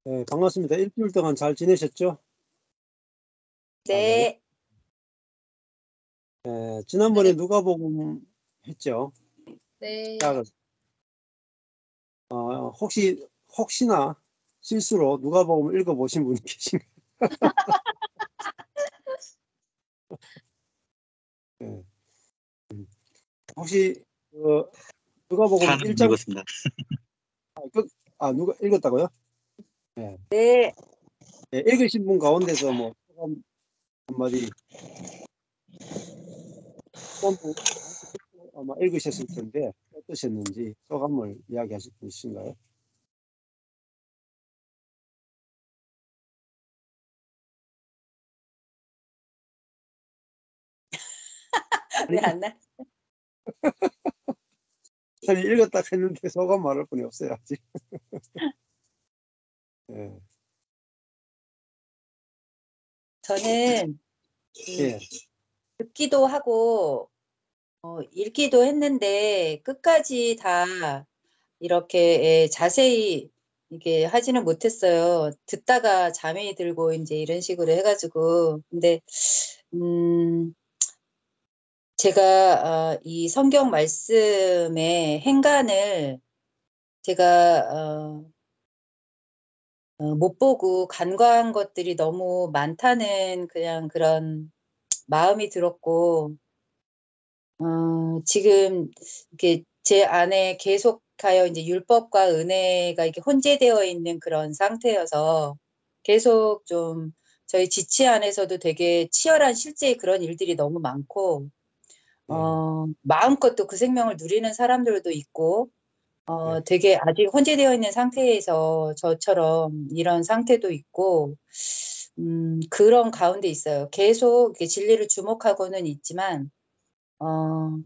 네, 반갑습니다. 일주일 동안 잘 지내셨죠? 다들. 네, 지난번에 네, 누가복음 했죠? 네. 시작을. 혹시나 실수로 누가복음을 읽어보신 분이 계신가요? 네. 음. 혹시 누가복음 다는 못 1장 읽었습니다. 누가 읽었다고요? 네. 네. 네, 읽으신 분 가운데서 뭐 소감 한마디. 지난번 아마 읽으셨을 텐데 어떠셨는지 소감을 이야기하실 분 있으신가요? 왜 아니, 안 나? 아니 읽었다 했는데 소감 말할 분이 없어요 아직. 예. 저는 예. 듣기도 하고 읽기도 했는데 끝까지 다 이렇게 자세히 이게 하지는 못했어요. 듣다가 잠이 들고 이제 이런 식으로 해가지고. 근데 음, 제가 이 성경 말씀의 행간을 제가 못 보고 간과한 것들이 너무 많다는 그냥 그런 마음이 들었고, 지금 이렇게 제 안에 계속하여 이제 율법과 은혜가 이렇게 혼재되어 있는 그런 상태여서 계속 좀 저희 지체 안에서도 되게 치열한 실제 그런 일들이 너무 많고, 예. 마음껏 또 그 생명을 누리는 사람들도 있고, 예. 되게 아직 혼재되어 있는 상태에서 저처럼 이런 상태도 있고, 그런 가운데 있어요. 계속 이렇게 진리를 주목하고는 있지만, 어,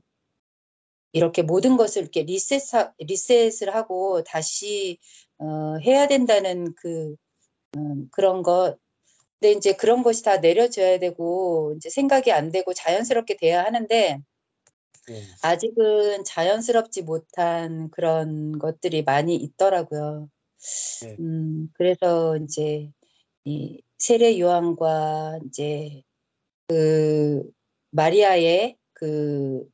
이렇게 모든 것을 이렇게 리셋을 하고 다시, 해야 된다는 그런 것. 근데 이제 그런 것이 다 내려져야 되고, 이제 생각이 안 되고 자연스럽게 돼야 하는데, 예. 아직은 자연스럽지 못한 그런 것들이 많이 있더라고요. 예. 그래서 이제 이 세례 요한과 이제 마리아의 그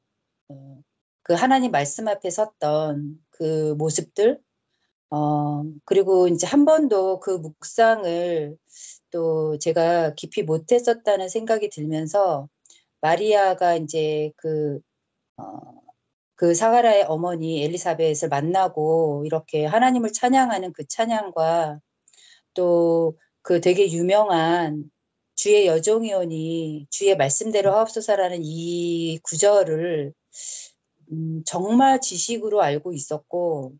하나님 말씀 앞에 섰던 그 모습들, 그리고 이제 한 번도 그 묵상을 또 제가 깊이 못했었다는 생각이 들면서 마리아가 이제 그 사가라의 어머니 엘리사벳을 만나고 이렇게 하나님을 찬양하는 그 찬양과 또 그 되게 유명한 주의 여종이오니 주의 말씀대로 하옵소서라는 이 구절을 정말 지식으로 알고 있었고,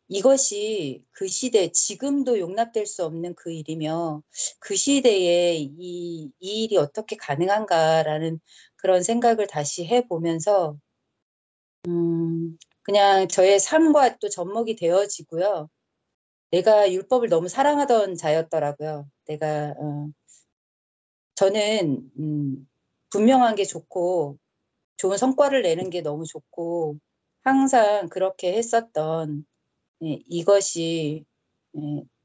이것이 그 시대, 지금도 용납될 수 없는 그 일이며, 그 시대에 이 일이 어떻게 가능한가라는 그런 생각을 다시 해보면서, 그냥 저의 삶과 또 접목이 되어지고요. 내가 율법을 너무 사랑하던 자였더라고요. 저는, 분명한 게 좋고, 좋은 성과를 내는 게 너무 좋고, 항상 그렇게 했었던, 이것이,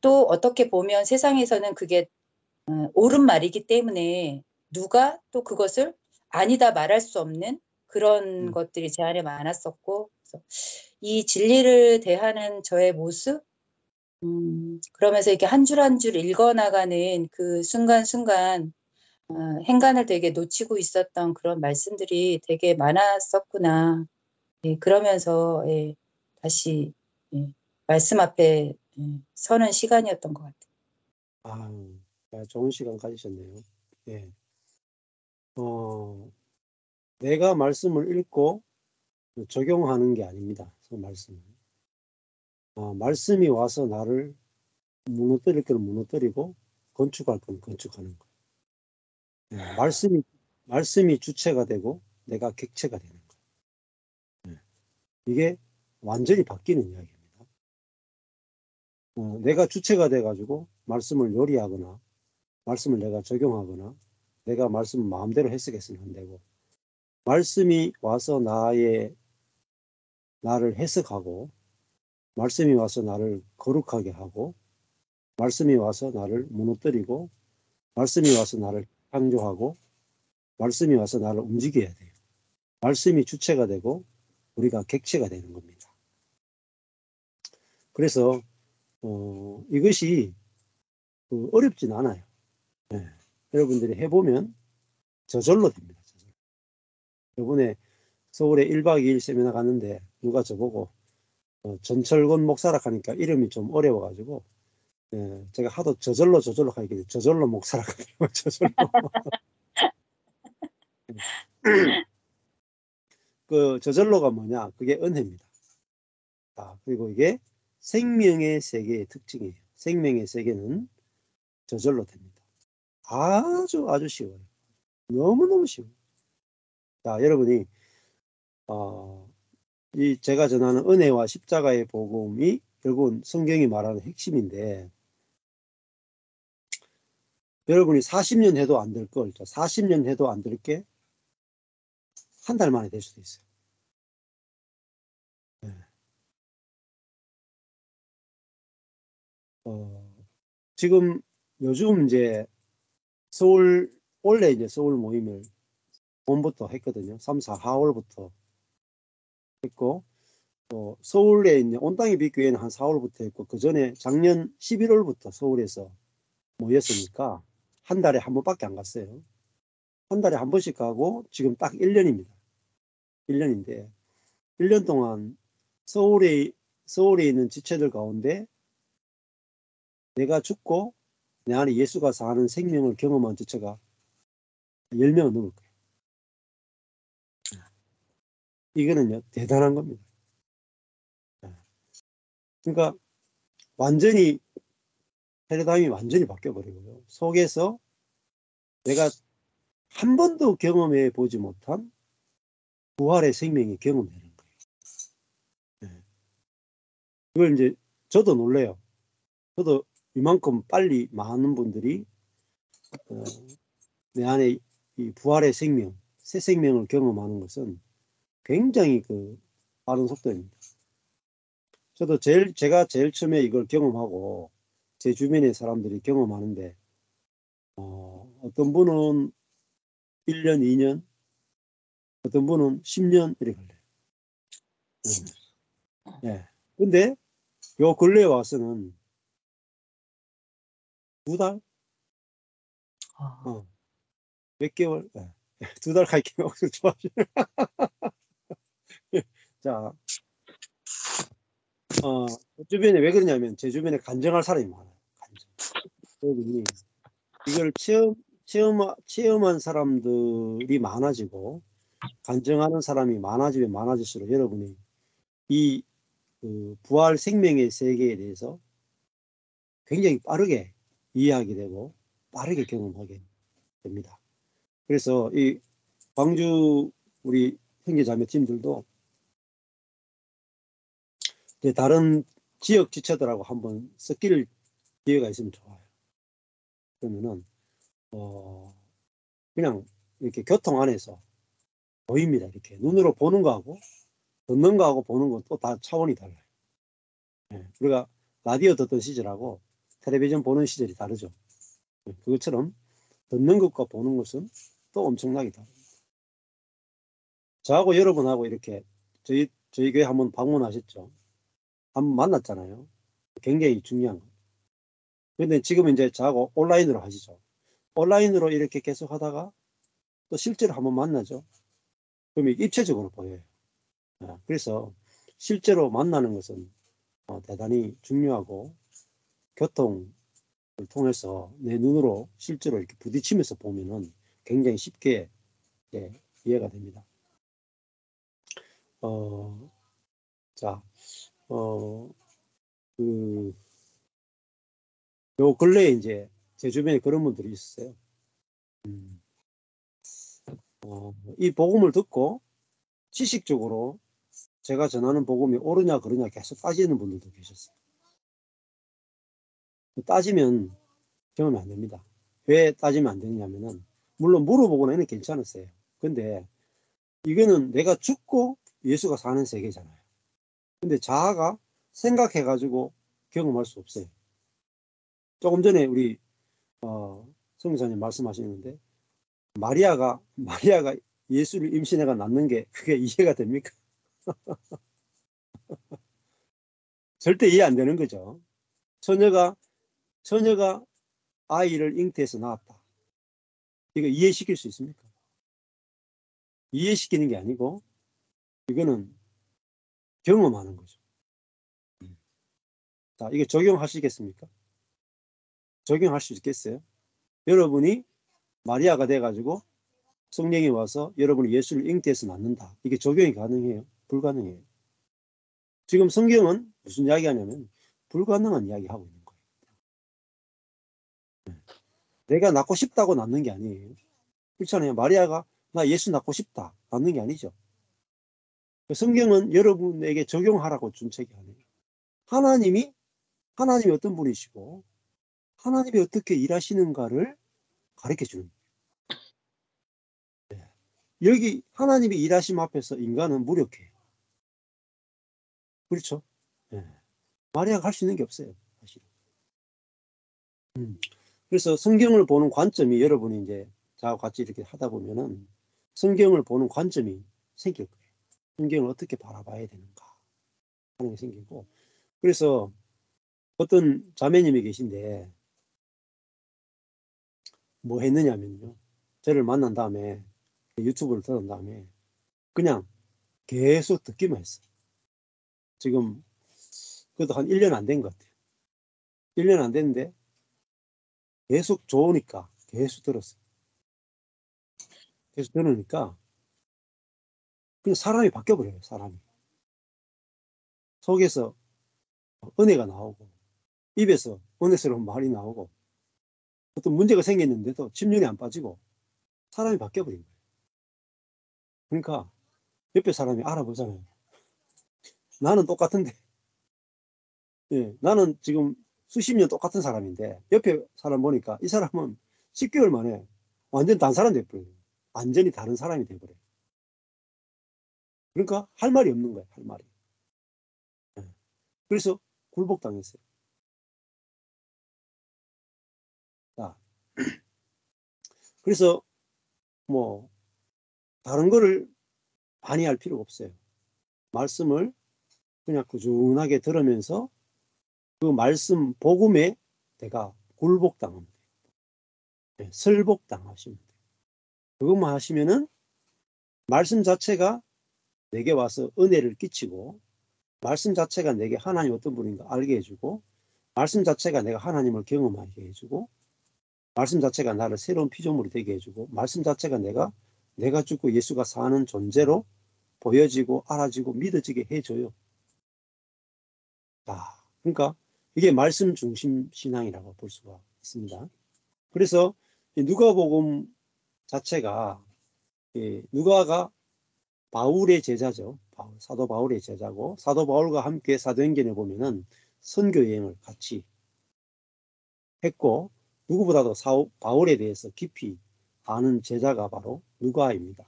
또 어떻게 보면 세상에서는 그게 옳은 말이기 때문에 누가 또 그것을 아니다 말할 수 없는 그런 음. 것들이 제 안에 많았었고, 그래서 이 진리를 대하는 저의 모습, 그러면서 이렇게 한 줄 한 줄 읽어나가는 그 순간순간, 행간을 되게 놓치고 있었던 그런 말씀들이 되게 많았었구나. 예, 그러면서, 예, 다시, 예, 말씀 앞에, 서는 시간이었던 것 같아요. 좋은 시간 가지셨네요. 예. 내가 말씀을 읽고 적용하는 게 아닙니다. 그 말씀은. 말씀이 와서 나를 무너뜨릴 건 무너뜨리고 건축할 건 건축하는 거. 예. 말씀이 주체가 되고 내가 객체가 되는 거. 예. 이게 완전히 바뀌는 이야기입니다. 내가 주체가 돼가지고 말씀을 요리하거나 말씀을 내가 적용하거나 내가 말씀을 마음대로 해석해서는 안 되고 말씀이 와서 나를 해석하고 말씀이 와서 나를 거룩하게 하고 말씀이 와서 나를 무너뜨리고 말씀이 와서 나를 창조하고 말씀이 와서 나를 움직여야 돼요. 말씀이 주체가 되고 우리가 객체가 되는 겁니다. 그래서 이것이 어렵진 않아요. 네. 여러분들이 해보면 저절로 됩니다. 저절로. 이번에 서울에 1박 2일 세미나 갔는데 누가 저보고 전철권 목사라 하니까 이름이 좀 어려워가지고 제가 하도 저절로 하니까 저절로 목사라 하니까 저절로 그 저절로가 뭐냐? 그게 은혜입니다. 그리고 이게 생명의 세계의 특징이에요. 생명의 세계는 저절로 됩니다. 아주 쉬워요. 너무너무 쉬워요. 자, 여러분이 이 제가 전하는 은혜와 십자가의 복음이 결국은 성경이 말하는 핵심인데 여러분이 40년 해도 안 될 걸 40년 해도 안 될 게 한 달 만에 될 수도 있어요. 네. 지금 요즘 이제 원래 이제 서울 모임을 봄부터 했거든요. 3, 4, 4월부터 했고, 서울에 이제 온땅의 빛교회는 한 4월부터 했고, 그 전에 작년 11월부터 서울에서 모였으니까 한 달에 한 번밖에 안 갔어요. 한 달에 한 번씩 가고 지금 딱 1년입니다. 1년인데 1년 동안 서울에 있는 지체들 가운데 내가 죽고 내 안에 예수가 사는 생명을 경험한 지체가 10명은 넘을 거예요. 이거는요 대단한 겁니다. 그러니까 완전히 패러다임이 완전히 바뀌어버리고요. 속에서 내가 한 번도 경험해 보지 못한 부활의 생명이 경험되는 거예요. 네. 그걸 이제 저도 놀래요. 저도 이만큼 빨리 많은 분들이 내 안에 이 부활의 생명, 새 생명을 경험하는 것은 굉장히 빠른 속도입니다. 저도 제가 제일 처음에 이걸 경험하고 제 주변의 사람들이 경험하는데 어떤 분은 1년, 2년, 어떤 분은 10년 이렇게 걸려요. 네. 근데 요 근래에 와서는 2달? 몇 개월? 네. 2달 가까이 억수로 좋아지네. 자, 주변에 왜 그러냐면 제 주변에 간증할 사람이 많아요. 간증. 여러분이 이걸 체험한 사람들이 많아지고 간증하는 사람이 많아지면 많아질수록 여러분이 이 부활 생명의 세계에 대해서 굉장히 빠르게 이해하게 되고 빠르게 경험하게 됩니다. 그래서 이 광주 우리 형제 자매 팀들도 다른 지역 지체들하고 한번 섞일 기회가 있으면 좋아요. 그러면은 그냥 이렇게 교통 안에서 보입니다. 이렇게 눈으로 보는 거하고 듣는 거하고 보는 건 또 다 차원이 달라요. 네. 우리가 라디오 듣던 시절하고 텔레비전 보는 시절이 다르죠. 네. 그것처럼 듣는 것과 보는 것은 또 엄청나게 다릅니다. 저하고 여러분하고 이렇게 저희 교회 한번 방문하셨죠. 한번 만났잖아요. 굉장히 중요한 거. 근데 지금 이제 저하고 온라인으로 하시죠. 온라인으로 이렇게 계속 하다가 또 실제로 한번 만나죠. 그러면 입체적으로 보여요. 그래서 실제로 만나는 것은 대단히 중요하고 교통을 통해서 내 눈으로 실제로 이렇게 부딪히면서 보면은 굉장히 쉽게 이해가 됩니다. 자, 요 근래에 이제 제 주변에 그런 분들이 있었어요. 이 복음을 듣고 지식적으로 제가 전하는 복음이 옳으냐 그러냐 계속 따지는 분들도 계셨어요. 따지면 경험이 안 됩니다. 왜 따지면 안 되냐면은 물론 물어보거나 이는 괜찮았어요. 근데 이거는 내가 죽고 예수가 사는 세계잖아요. 근데 자아가 생각해가지고 경험할 수 없어요. 조금 전에 우리 성교사님 말씀하시는데 마리아가 예수를 임신해가 낳는 게 그게 이해가 됩니까? 절대 이해 안 되는 거죠. 처녀가 아이를 잉태해서 낳았다. 이거 이해시킬 수 있습니까? 이해시키는 게 아니고 이거는 경험하는 거죠. 자, 이게 적용하시겠습니까? 적용할 수 있겠어요? 여러분이 마리아가 돼가지고 성령이 와서 여러분이 예수를 잉태해서 낳는다. 이게 적용이 가능해요? 불가능해요. 지금 성경은 무슨 이야기 하냐면 불가능한 이야기 하고 있는 거예요. 내가 낳고 싶다고 낳는 게 아니에요. 그렇잖아요. 마리아가 나 예수 낳고 싶다 낳는 게 아니죠. 성경은 여러분에게 적용하라고 준 책이 아니에요. 하나님이 어떤 분이시고 하나님이 어떻게 일하시는가를 가르쳐 주는 거예요. 여기 하나님이 일하심 앞에서 인간은 무력해요. 그렇죠? 네. 마리아가 할 수 있는 게 없어요. 사실. 그래서 성경을 보는 관점이 여러분이 이제 저하고 같이 이렇게 하다 보면은 성경을 보는 관점이 생길 거예요. 성경을 어떻게 바라봐야 되는가 하는 게 생기고, 그래서 어떤 자매님이 계신데 뭐 했느냐면요. 저를 만난 다음에 유튜브를 들은 다음에 그냥 계속 듣기만 했어요. 지금 그것도 한 1년 안 된 것 같아요. 1년 안 됐는데 계속 좋으니까 계속 들었어요. 계속 들으니까 그냥 사람이 바뀌어버려요. 사람이. 속에서 은혜가 나오고 입에서 은혜스러운 말이 나오고 어떤 문제가 생겼는데도 침륜이 안 빠지고 사람이 바뀌어버린 거예요. 그러니까 옆에 사람이 알아보잖아요. 나는 똑같은데 예, 나는 지금 수십 년 똑같은 사람인데 옆에 사람 보니까 이 사람은 10개월 만에 완전 다른 사람 돼버려요. 완전히 다른 사람이 돼버려요. 그러니까 할 말이 없는 거예요. 할 말이. 예. 그래서 굴복당했어요. 자, 그래서 뭐 다른 거를 많이 할 필요가 없어요. 말씀을 그냥 꾸준하게 들으면서 그 말씀 복음에 내가 굴복당합니다. 네, 설복당하시면 돼요. 그것만 하시면은 말씀 자체가 내게 와서 은혜를 끼치고 말씀 자체가 내게 하나님 어떤 분인가 알게 해주고 말씀 자체가 내가 하나님을 경험하게 해주고 말씀 자체가 나를 새로운 피조물이 되게 해주고 말씀 자체가 내가 죽고 예수가 사는 존재로 보여지고 알아지고 믿어지게 해줘요. 그러니까 이게 말씀 중심 신앙이라고 볼 수가 있습니다. 그래서 누가복음 자체가 누가가 바울의 제자죠. 사도 바울의 제자고 사도 바울과 함께 사도행전에 보면은 선교 여행을 같이 했고 누구보다도 바울에 대해서 깊이 아는 제자가 바로 누가입니다.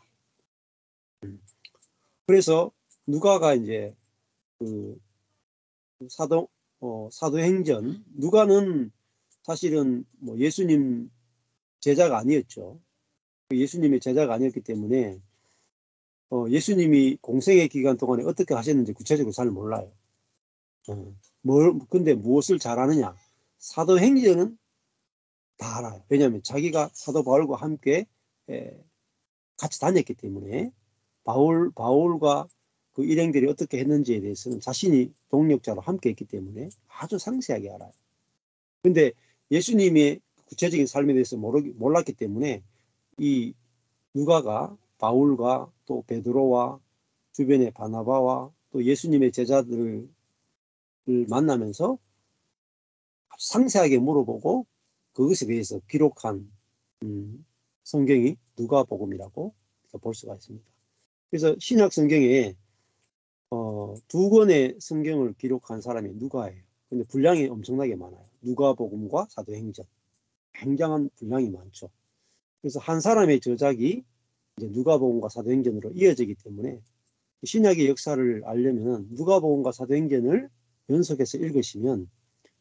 그래서 누가가 이제 그 사도행전 누가는 사실은 뭐 예수님 제자가 아니었죠. 예수님의 제자가 아니었기 때문에 예수님이 공생의 기간 동안에 어떻게 하셨는지 구체적으로 잘 몰라요. 근데 무엇을 잘하느냐? 사도행전은 다 알아요. 왜냐하면 자기가 사도 바울과 함께 같이 다녔기 때문에 바울과 그 일행들이 어떻게 했는지에 대해서는 자신이 동력자로 함께 했기 때문에 아주 상세하게 알아요. 근데 예수님의 구체적인 삶에 대해서 몰랐기 때문에 이 누가가 바울과 또 베드로와 주변의 바나바와 또 예수님의 제자들을 만나면서 상세하게 물어보고 그것에 대해서 기록한 성경이 누가복음이라고 볼 수가 있습니다. 그래서 신약 성경에 2권의 성경을 기록한 사람이 누가예요. 근데 분량이 엄청나게 많아요. 누가복음과 사도행전. 굉장한 분량이 많죠. 그래서 한 사람의 저작이 이제 누가복음과 사도행전으로 이어지기 때문에 신약의 역사를 알려면 누가복음과 사도행전을 연속해서 읽으시면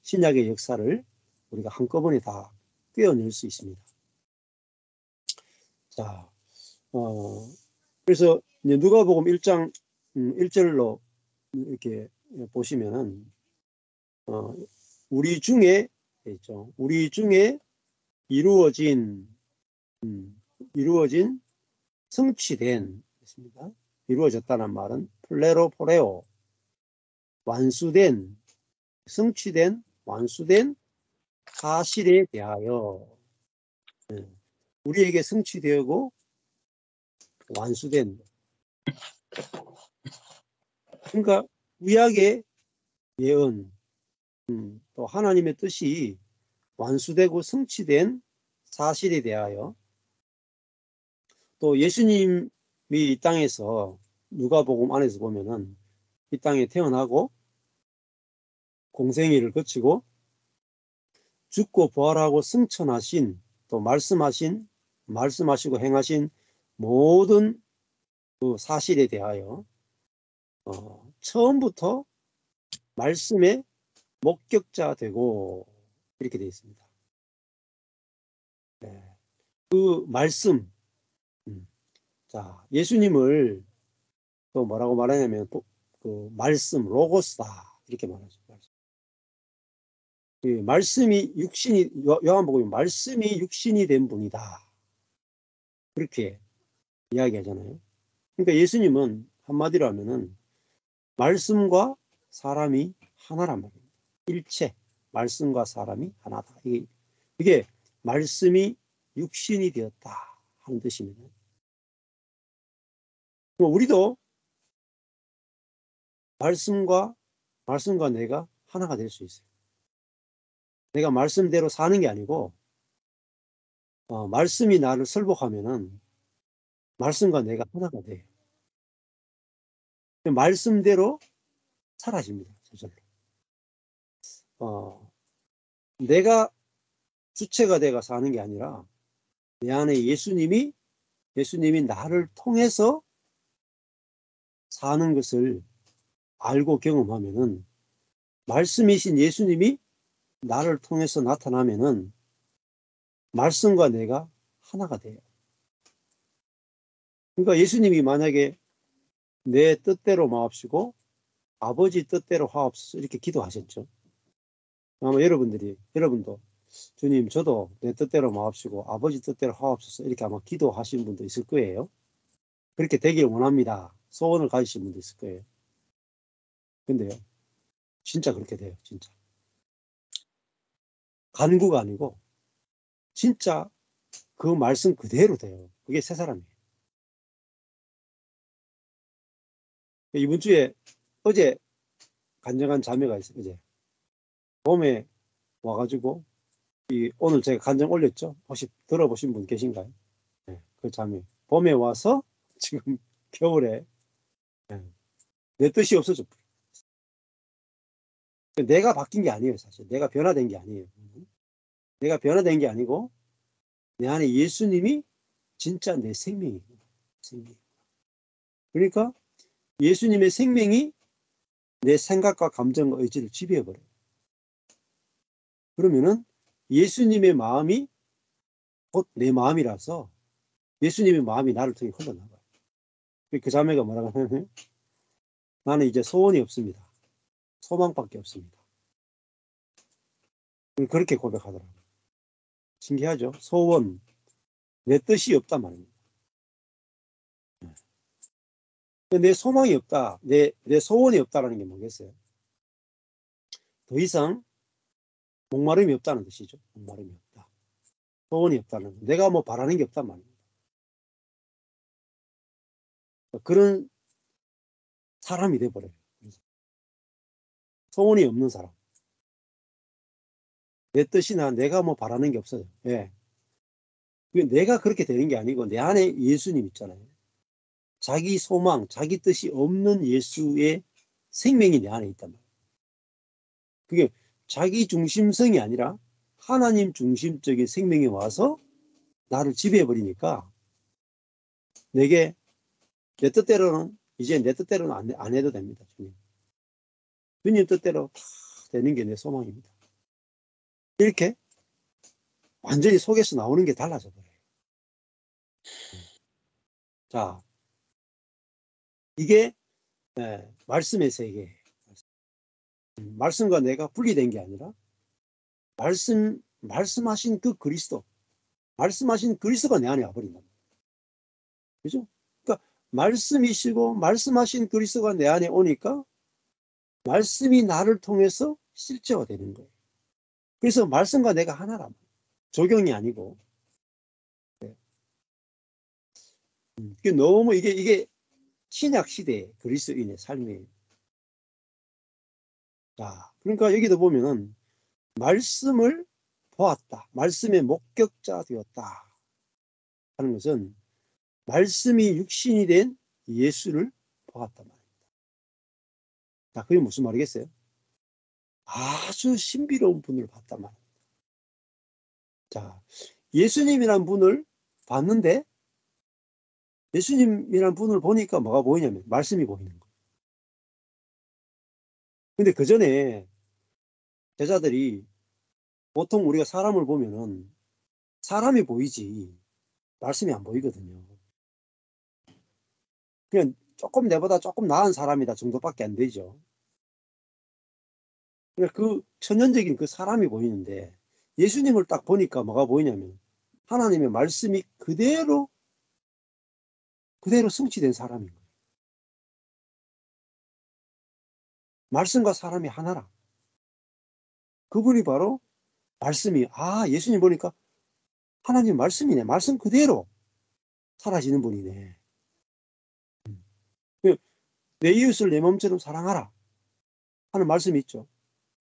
신약의 역사를 우리가 한꺼번에 다 꿰어낼 수 있습니다. 자, 그래서 이제 누가복음 1장 1절로 이렇게 보시면은 우리 중에 있죠. 우리 중에 이루어진 성취된 있습니다. 이루어졌다는 말은 플레로 포레오 완수된 성취된 완수된 사실에 대하여 우리에게 성취되고 완수된 그러니까 구약의 예언 또 하나님의 뜻이 완수되고 성취된 사실에 대하여 또 예수님이 이 땅에서 누가복음 안에서 보면은 이 땅에 태어나고 공생애를 거치고 죽고 부활하고 승천하신 또 말씀하시고 행하신 모든 그 사실에 대하여 처음부터 말씀의 목격자 되고 이렇게 되어 있습니다. 네. 그 말씀 자 예수님을 또 뭐라고 말하냐면 그 말씀 로고스다 이렇게 말하죠. 그 말씀이 육신이 요한복음에 말씀이 육신이 된 분이다 그렇게 이야기하잖아요. 그러니까 예수님은 한마디로 하면은 말씀과 사람이 하나란 말입니다. 일체 말씀과 사람이 하나다. 이게 말씀이 육신이 되었다 하는 뜻입니다. 우리도 말씀과 내가 하나가 될 수 있어요. 내가 말씀대로 사는 게 아니고 말씀이 나를 설복하면은 말씀과 내가 하나가 돼요. 말씀대로 사라집니다. 저절로. 내가 주체가 돼가 사는 게 아니라 내 안에 예수님이 나를 통해서 사는 것을 알고 경험하면은 말씀이신 예수님이 나를 통해서 나타나면은 말씀과 내가 하나가 돼요. 그러니까 예수님이 만약에 내 뜻대로 마옵시고 아버지 뜻대로 하옵소서 이렇게 기도하셨죠. 아마 여러분도 주님 저도 내 뜻대로 마옵시고 아버지 뜻대로 하옵소서 이렇게 아마 기도하신 분도 있을 거예요. 그렇게 되길 원합니다. 소원을 가지신 분도 있을 거예요. 근데요 진짜 그렇게 돼요. 진짜 간구가 아니고 진짜 그 말씀 그대로 돼요. 그게 새 사람이에요. 이번 주에 어제 간증한 자매가 있어요. 어제 봄에 와가지고 오늘 제가 간증 올렸죠. 혹시 들어보신 분 계신가요? 네, 그 자매 봄에 와서 지금 겨울에 내 뜻이 없어져. 내가 바뀐 게 아니에요. 사실 내가 변화된 게 아니에요. 내가 변화된 게 아니고 내 안에 예수님이 진짜 내 생명이에요. 그러니까 예수님의 생명이 내 생각과 감정과 의지를 지배해버려요. 그러면은 예수님의 마음이 곧 내 마음이라서 예수님의 마음이 나를 통해 흘러나가요. 그 자매가 뭐라고 하냐면 나는 이제 소원이 없습니다. 소망밖에 없습니다. 그렇게 고백하더라고요. 신기하죠? 소원, 내 뜻이 없단 말입니다. 내 소망이 없다, 내 소원이 없다라는 게 뭐겠어요? 더 이상 목마름이 없다는 뜻이죠. 목마름이 없다. 소원이 없다는 거. 내가 뭐 바라는 게 없단 말입니다. 그런 사람이 돼버려요. 소원이 없는 사람. 내 뜻이나 내가 뭐 바라는 게 없어요. 왜? 내가 그렇게 되는 게 아니고 내 안에 예수님 있잖아요. 자기 소망, 자기 뜻이 없는 예수의 생명이 내 안에 있단 말이에요. 그게 자기 중심성이 아니라 하나님 중심적인 생명이 와서 나를 지배해버리니까 내게 내 뜻대로는 이제 내 뜻대로는 안 해도 됩니다. 주님 뜻대로 다 되는 게 내 소망입니다. 이렇게 완전히 속에서 나오는 게 달라져 버려요. 자, 이게 말씀의 세계. 말씀과 내가 분리된 게 아니라 말씀하신 그 그리스도, 말씀하신 그리스도가 내 안에 와버린다. 그죠? 그러니까 말씀이시고 말씀하신 그리스도가 내 안에 오니까 말씀이 나를 통해서 실제화되는 거예요. 그래서 말씀과 내가 하나란 말이에요. 조경이 아니고. 너무 이게 신약 시대의 그리스도인의 삶이에요. 자, 그러니까 여기도 보면은 말씀을 보았다. 말씀의 목격자 되었다. 하는 것은 말씀이 육신이 된 예수를 보았단 말입니다. 자, 그게 무슨 말이겠어요? 아주 신비로운 분을 봤단 말입니다. 자, 예수님이란 분을 봤는데 예수님이란 분을 보니까 뭐가 보이냐면 말씀이 보이는 거예요. 근데 그 전에 제자들이 보통 우리가 사람을 보면은 사람이 보이지 말씀이 안 보이거든요. 그냥 조금 내보다 조금 나은 사람이다 정도밖에 안 되죠. 그러니까 그 천연적인 그 사람이 보이는데 예수님을 딱 보니까 뭐가 보이냐면 하나님의 말씀이 그대로 성취된 사람인 거예요. 말씀과 사람이 하나라. 그분이 바로 말씀이 예수님 보니까 하나님 말씀이네. 말씀 그대로 사라지는 분이네. 내 이웃을 내 몸처럼 사랑하라 하는 말씀이 있죠.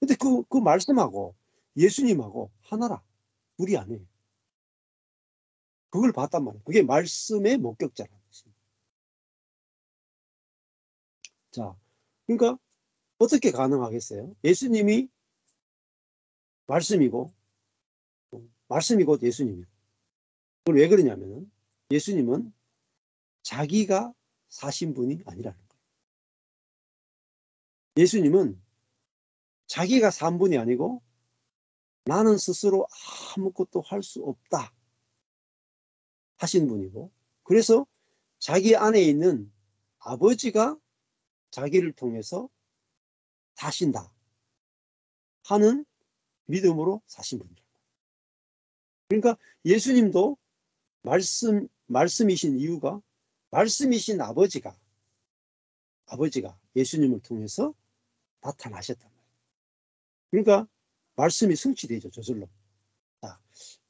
근데 그 말씀하고 예수님하고 하나라. 둘이 아니에요. 그걸 봤단 말이에요. 그게 말씀의 목격자라는 것입니다. 자, 그러니까 어떻게 가능하겠어요? 예수님이 말씀이고 말씀이 곧 예수님이고. 그걸 왜 그러냐면 예수님은 자기가 사신 분이 아니라는 거예요. 예수님은 자기가 산 분이 아니고 나는 스스로 아무것도 할 수 없다 하신 분이고, 그래서 자기 안에 있는 아버지가 자기를 통해서 사신다 하는 믿음으로 사신 분이다. 그러니까 예수님도 말씀이신 이유가 말씀이신 아버지가 예수님을 통해서 나타나셨단 말이에요. 그러니까 말씀이 성취되죠, 저절로. 자,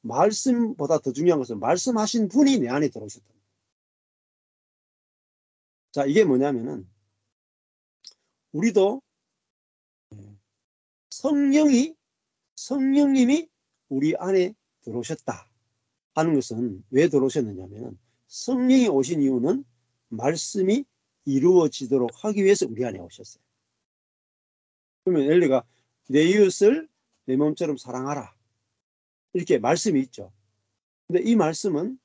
말씀보다 더 중요한 것은 말씀하신 분이 내 안에 들어오셨다. 자, 이게 뭐냐면은 우리도 성령님이 우리 안에 들어오셨다 하는 것은 왜 들어오셨느냐면 성령이 오신 이유는 말씀이 이루어지도록 하기 위해서 우리 안에 오셨어요. 그러면 엘리가 내 이웃을 내 몸처럼 사랑하라 이렇게 말씀이 있죠. 근데 이 말씀은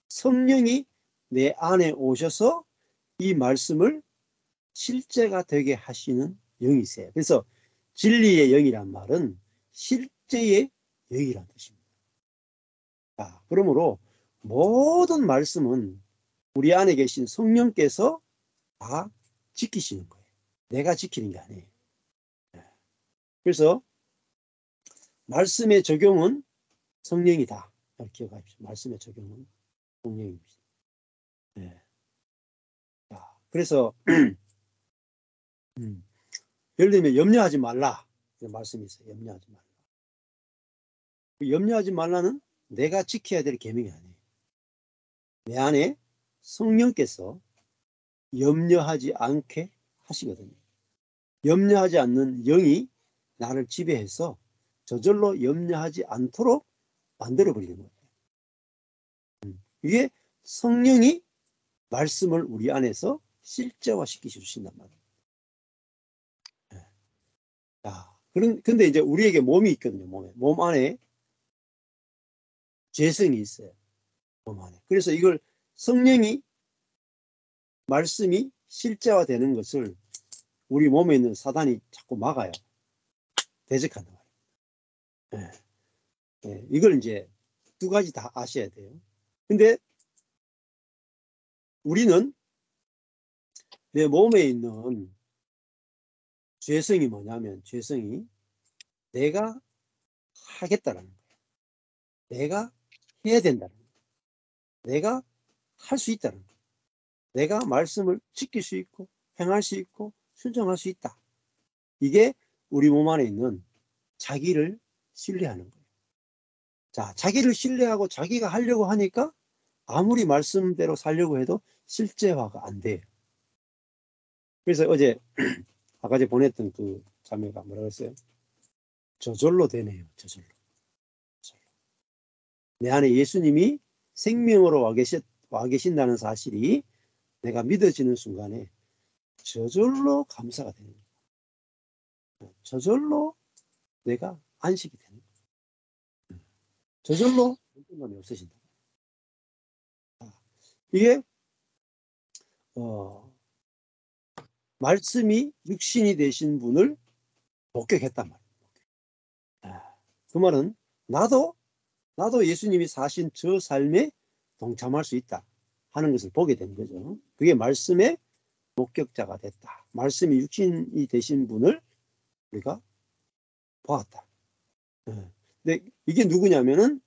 성령이 내 안에 오셔서 이 말씀을 실제가 되게 하시는 영이세요. 그래서 진리의 영이란 말은 실제의 영이란 뜻입니다. 자, 그러므로 모든 말씀은 우리 안에 계신 성령께서 다 지키시는 거예요. 내가 지키는 게 아니에요. 그래서 말씀의 적용은 성령이다. 기억하십시오. 말씀의 적용은 성령입니다. 네. 자, 그래서 예를 들면 염려하지 말라 이런 말씀이 있어요. 염려하지 말라. 염려하지 말라는 내가 지켜야 될 계명이 아니에요. 내 안에 성령께서 염려하지 않게 하시거든요. 염려하지 않는 영이 나를 지배해서 저절로 염려하지 않도록 만들어버리는 거예요. 이게 성령이 말씀을 우리 안에서 실제화시켜 주신단 말이에요. 자, 근데 이제 우리에게 몸이 있거든요. 몸 안에 죄성이 있어요. 몸 안에. 그래서 이걸 성령이 말씀이 실제화되는 것을 우리 몸에 있는 사단이 자꾸 막아요. 대적한단 말이에요. 예, 이걸 이제 두 가지 다 아셔야 돼요. 근데 우리는 내 몸에 있는 죄성이 뭐냐면, 죄성이 내가 하겠다라는 거예요. 내가 해야 된다는 거예요. 내가 할 수 있다는 거예요. 내가 말씀을 지킬 수 있고 행할 수 있고 순종할 수 있다. 이게 우리 몸 안에 있는 자기를 신뢰하는 거예요. 자, 자기를 신뢰하고 자기가 하려고 하니까 아무리 말씀대로 살려고 해도 실제화가 안 돼요. 그래서 어제 아까 전에 보냈던 그 자매가 뭐라고 했어요? 저절로 되네요. 저절로. 내 안에 예수님이 생명으로 와 계신다는 사실이 내가 믿어지는 순간에 저절로 감사가 되는 거예요. 저절로 내가 안식이 되는 거예요. 저절로 불편감이 없어진다. 이게 말씀이 육신이 되신 분을 목격했단 말이에요. 그 말은 나도 예수님이 사신 저 삶에 동참할 수 있다 하는 것을 보게 되는 거죠. 그게 말씀의 목격자가 됐다. 말씀이 육신이 되신 분을 우리가 보았다. 근데 이게 누구냐면은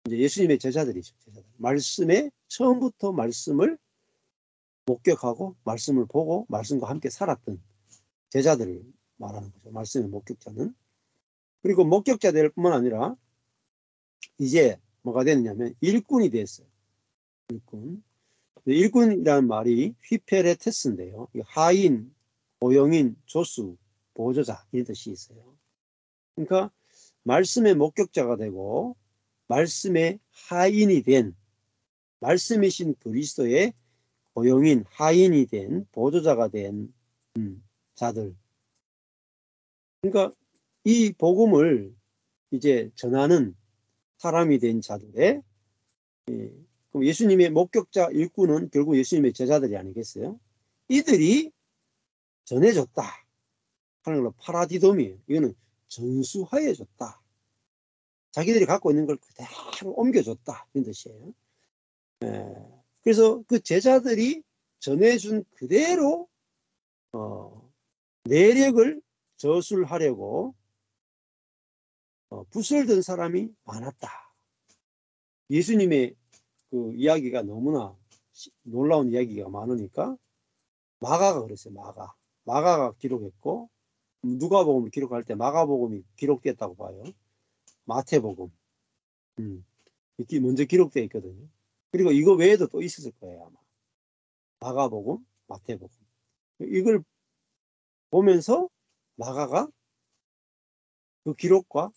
이제 예수님의 제자들이죠. 제자들. 말씀에 처음부터 말씀을 목격하고 말씀을 보고 말씀과 함께 살았던 제자들을 말하는 거죠. 말씀의 목격자는. 그리고 목격자들 뿐만 아니라 이제 뭐가 됐냐면 일꾼이 됐어요. 일꾼. 일꾼이라는 말이 휘페레테스인데요. 하인, 고용인, 조수, 보조자 이런 뜻이 있어요. 그러니까 말씀의 목격자가 되고 말씀의 하인이 된 말씀이신 그리스도의 고용인, 하인이 된 보조자가 된 자들. 그러니까 이 복음을 이제 전하는 사람이 된 자들의 그럼 예수님의 목격자 일꾼은 결국 예수님의 제자들이 아니겠어요? 이들이 전해줬다 하는 걸로 파라디돔이에요. 이거는 전수하여줬다. 자기들이 갖고 있는 걸 그대로 옮겨줬다 이런 뜻이에요. 그래서 그 제자들이 전해준 그대로 내력을 저술하려고 붓을 든 사람이 많았다. 예수님의 그 이야기가 너무나 놀라운 이야기가 많으니까 마가가 그랬어요. 마가가 기록했고 누가복음을 기록할 때 마가복음이 기록됐다고 봐요. 마태복음 이렇게 먼저 기록되어 있거든요. 그리고 이거 외에도 또 있었을 거예요. 아마 마가복음, 마태복음 이걸 보면서 마가가 그 기록과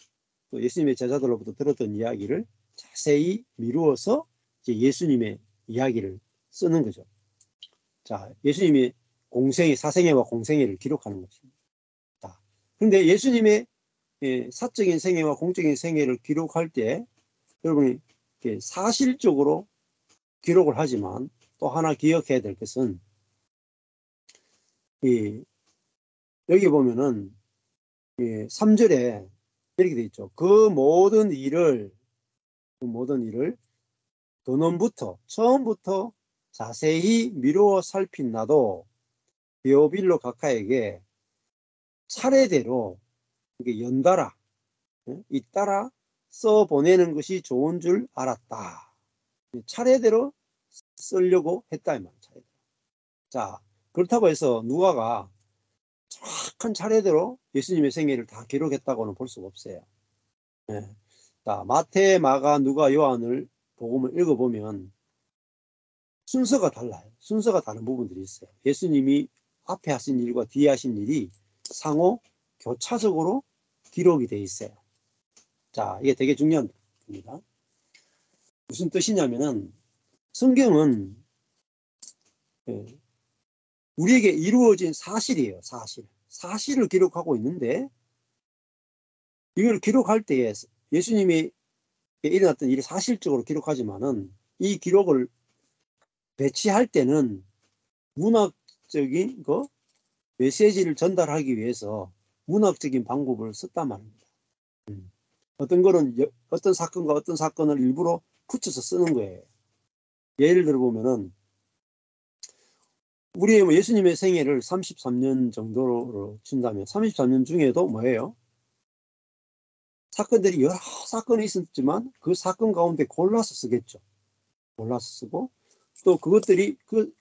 또 예수님의 제자들로부터 들었던 이야기를 자세히 미루어서 이제 예수님의 이야기를 쓰는 거죠. 자, 예수님이 사생애와 공생애를 기록하는 것입니다. 자, 그런데 예수님의 사적인 생애와 공적인 생애를 기록할 때 여러분이 사실적으로 기록을 하지만 또 하나 기억해야 될 것은 여기 보면은 3절에 이렇게 돼 있죠. 그 모든 일을 근원부터 처음부터 자세히 미루어 살핀 나도 데오빌로 각하에게 차례대로 연달아 잇따라 써보내는 것이 좋은 줄 알았다. 차례대로 쓰려고 했다 이 말이에요. 자, 그렇다고 해서 누가가 정확한 차례대로 예수님의 생애를 다 기록했다고는 볼 수가 없어요. 자, 마태, 마가, 누가, 요한을 복음을 읽어보면 순서가 달라요. 순서가 다른 부분들이 있어요. 예수님이 앞에 하신 일과 뒤에 하신 일이 상호 교차적으로 기록이 되어 있어요. 자, 이게 되게 중요한 겁니다. 무슨 뜻이냐면은 성경은 우리에게 이루어진 사실이에요. 사실을 기록하고 있는데 이걸 기록할 때에 예수님이 일어났던 일을 사실적으로 기록하지만은 이 기록을 배치할 때는 문학적인 메시지를 전달하기 위해서 문학적인 방법을 썼단 말입니다. 어떤 거는 어떤 사건과 어떤 사건을 일부러 붙여서 쓰는 거예요. 예를 들어 보면은 우리의 뭐 예수님의 생애를 33년 정도로 친다면 33년 중에도 뭐예요? 사건들이 여러 사건이 있었지만 그 사건 가운데 골라서 쓰겠죠. 골라서 쓰고 또 그것들이 그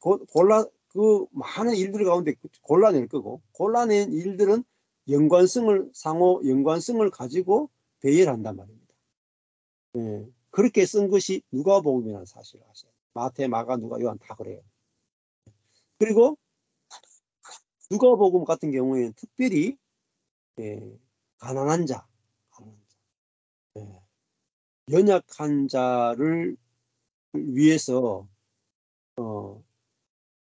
많은 일들 가운데 골라낼 거고 골라낸 일들은 상호 연관성을 가지고 배열한단 말입니다. 예, 그렇게 쓴 것이 누가복음이라는 사실을 아셔요. 마태, 마가, 누가, 요한 다 그래요. 그리고 누가복음 같은 경우에는 특별히 가난한 자, 예, 연약한 자를 위해서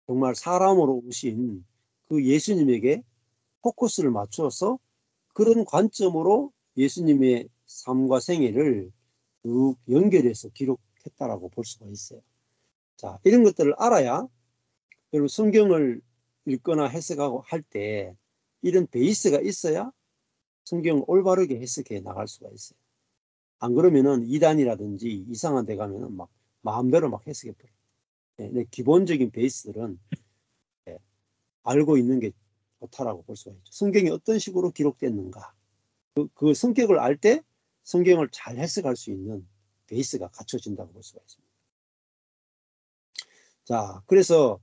정말 사람으로 오신 그 예수님에게 포커스를 맞춰서 그런 관점으로 예수님의 삶과 생애를 쭉 연결해서 기록했다라고 볼 수가 있어요. 자, 이런 것들을 알아야 여러분 성경을 읽거나 해석하고 할 때 이런 베이스가 있어야 성경을 올바르게 해석해 나갈 수가 있어요. 안 그러면은 이단이라든지 이상한 데 가면은 막 마음대로 막 해석해 버려요. 네, 기본적인 베이스들은 알고 있는 게 좋다라고 볼 수가 있죠. 성경이 어떤 식으로 기록됐는가. 그 성격을 알 때 성경을 잘 해석할 수 있는 베이스가 갖춰진다고 볼 수가 있습니다. 자, 그래서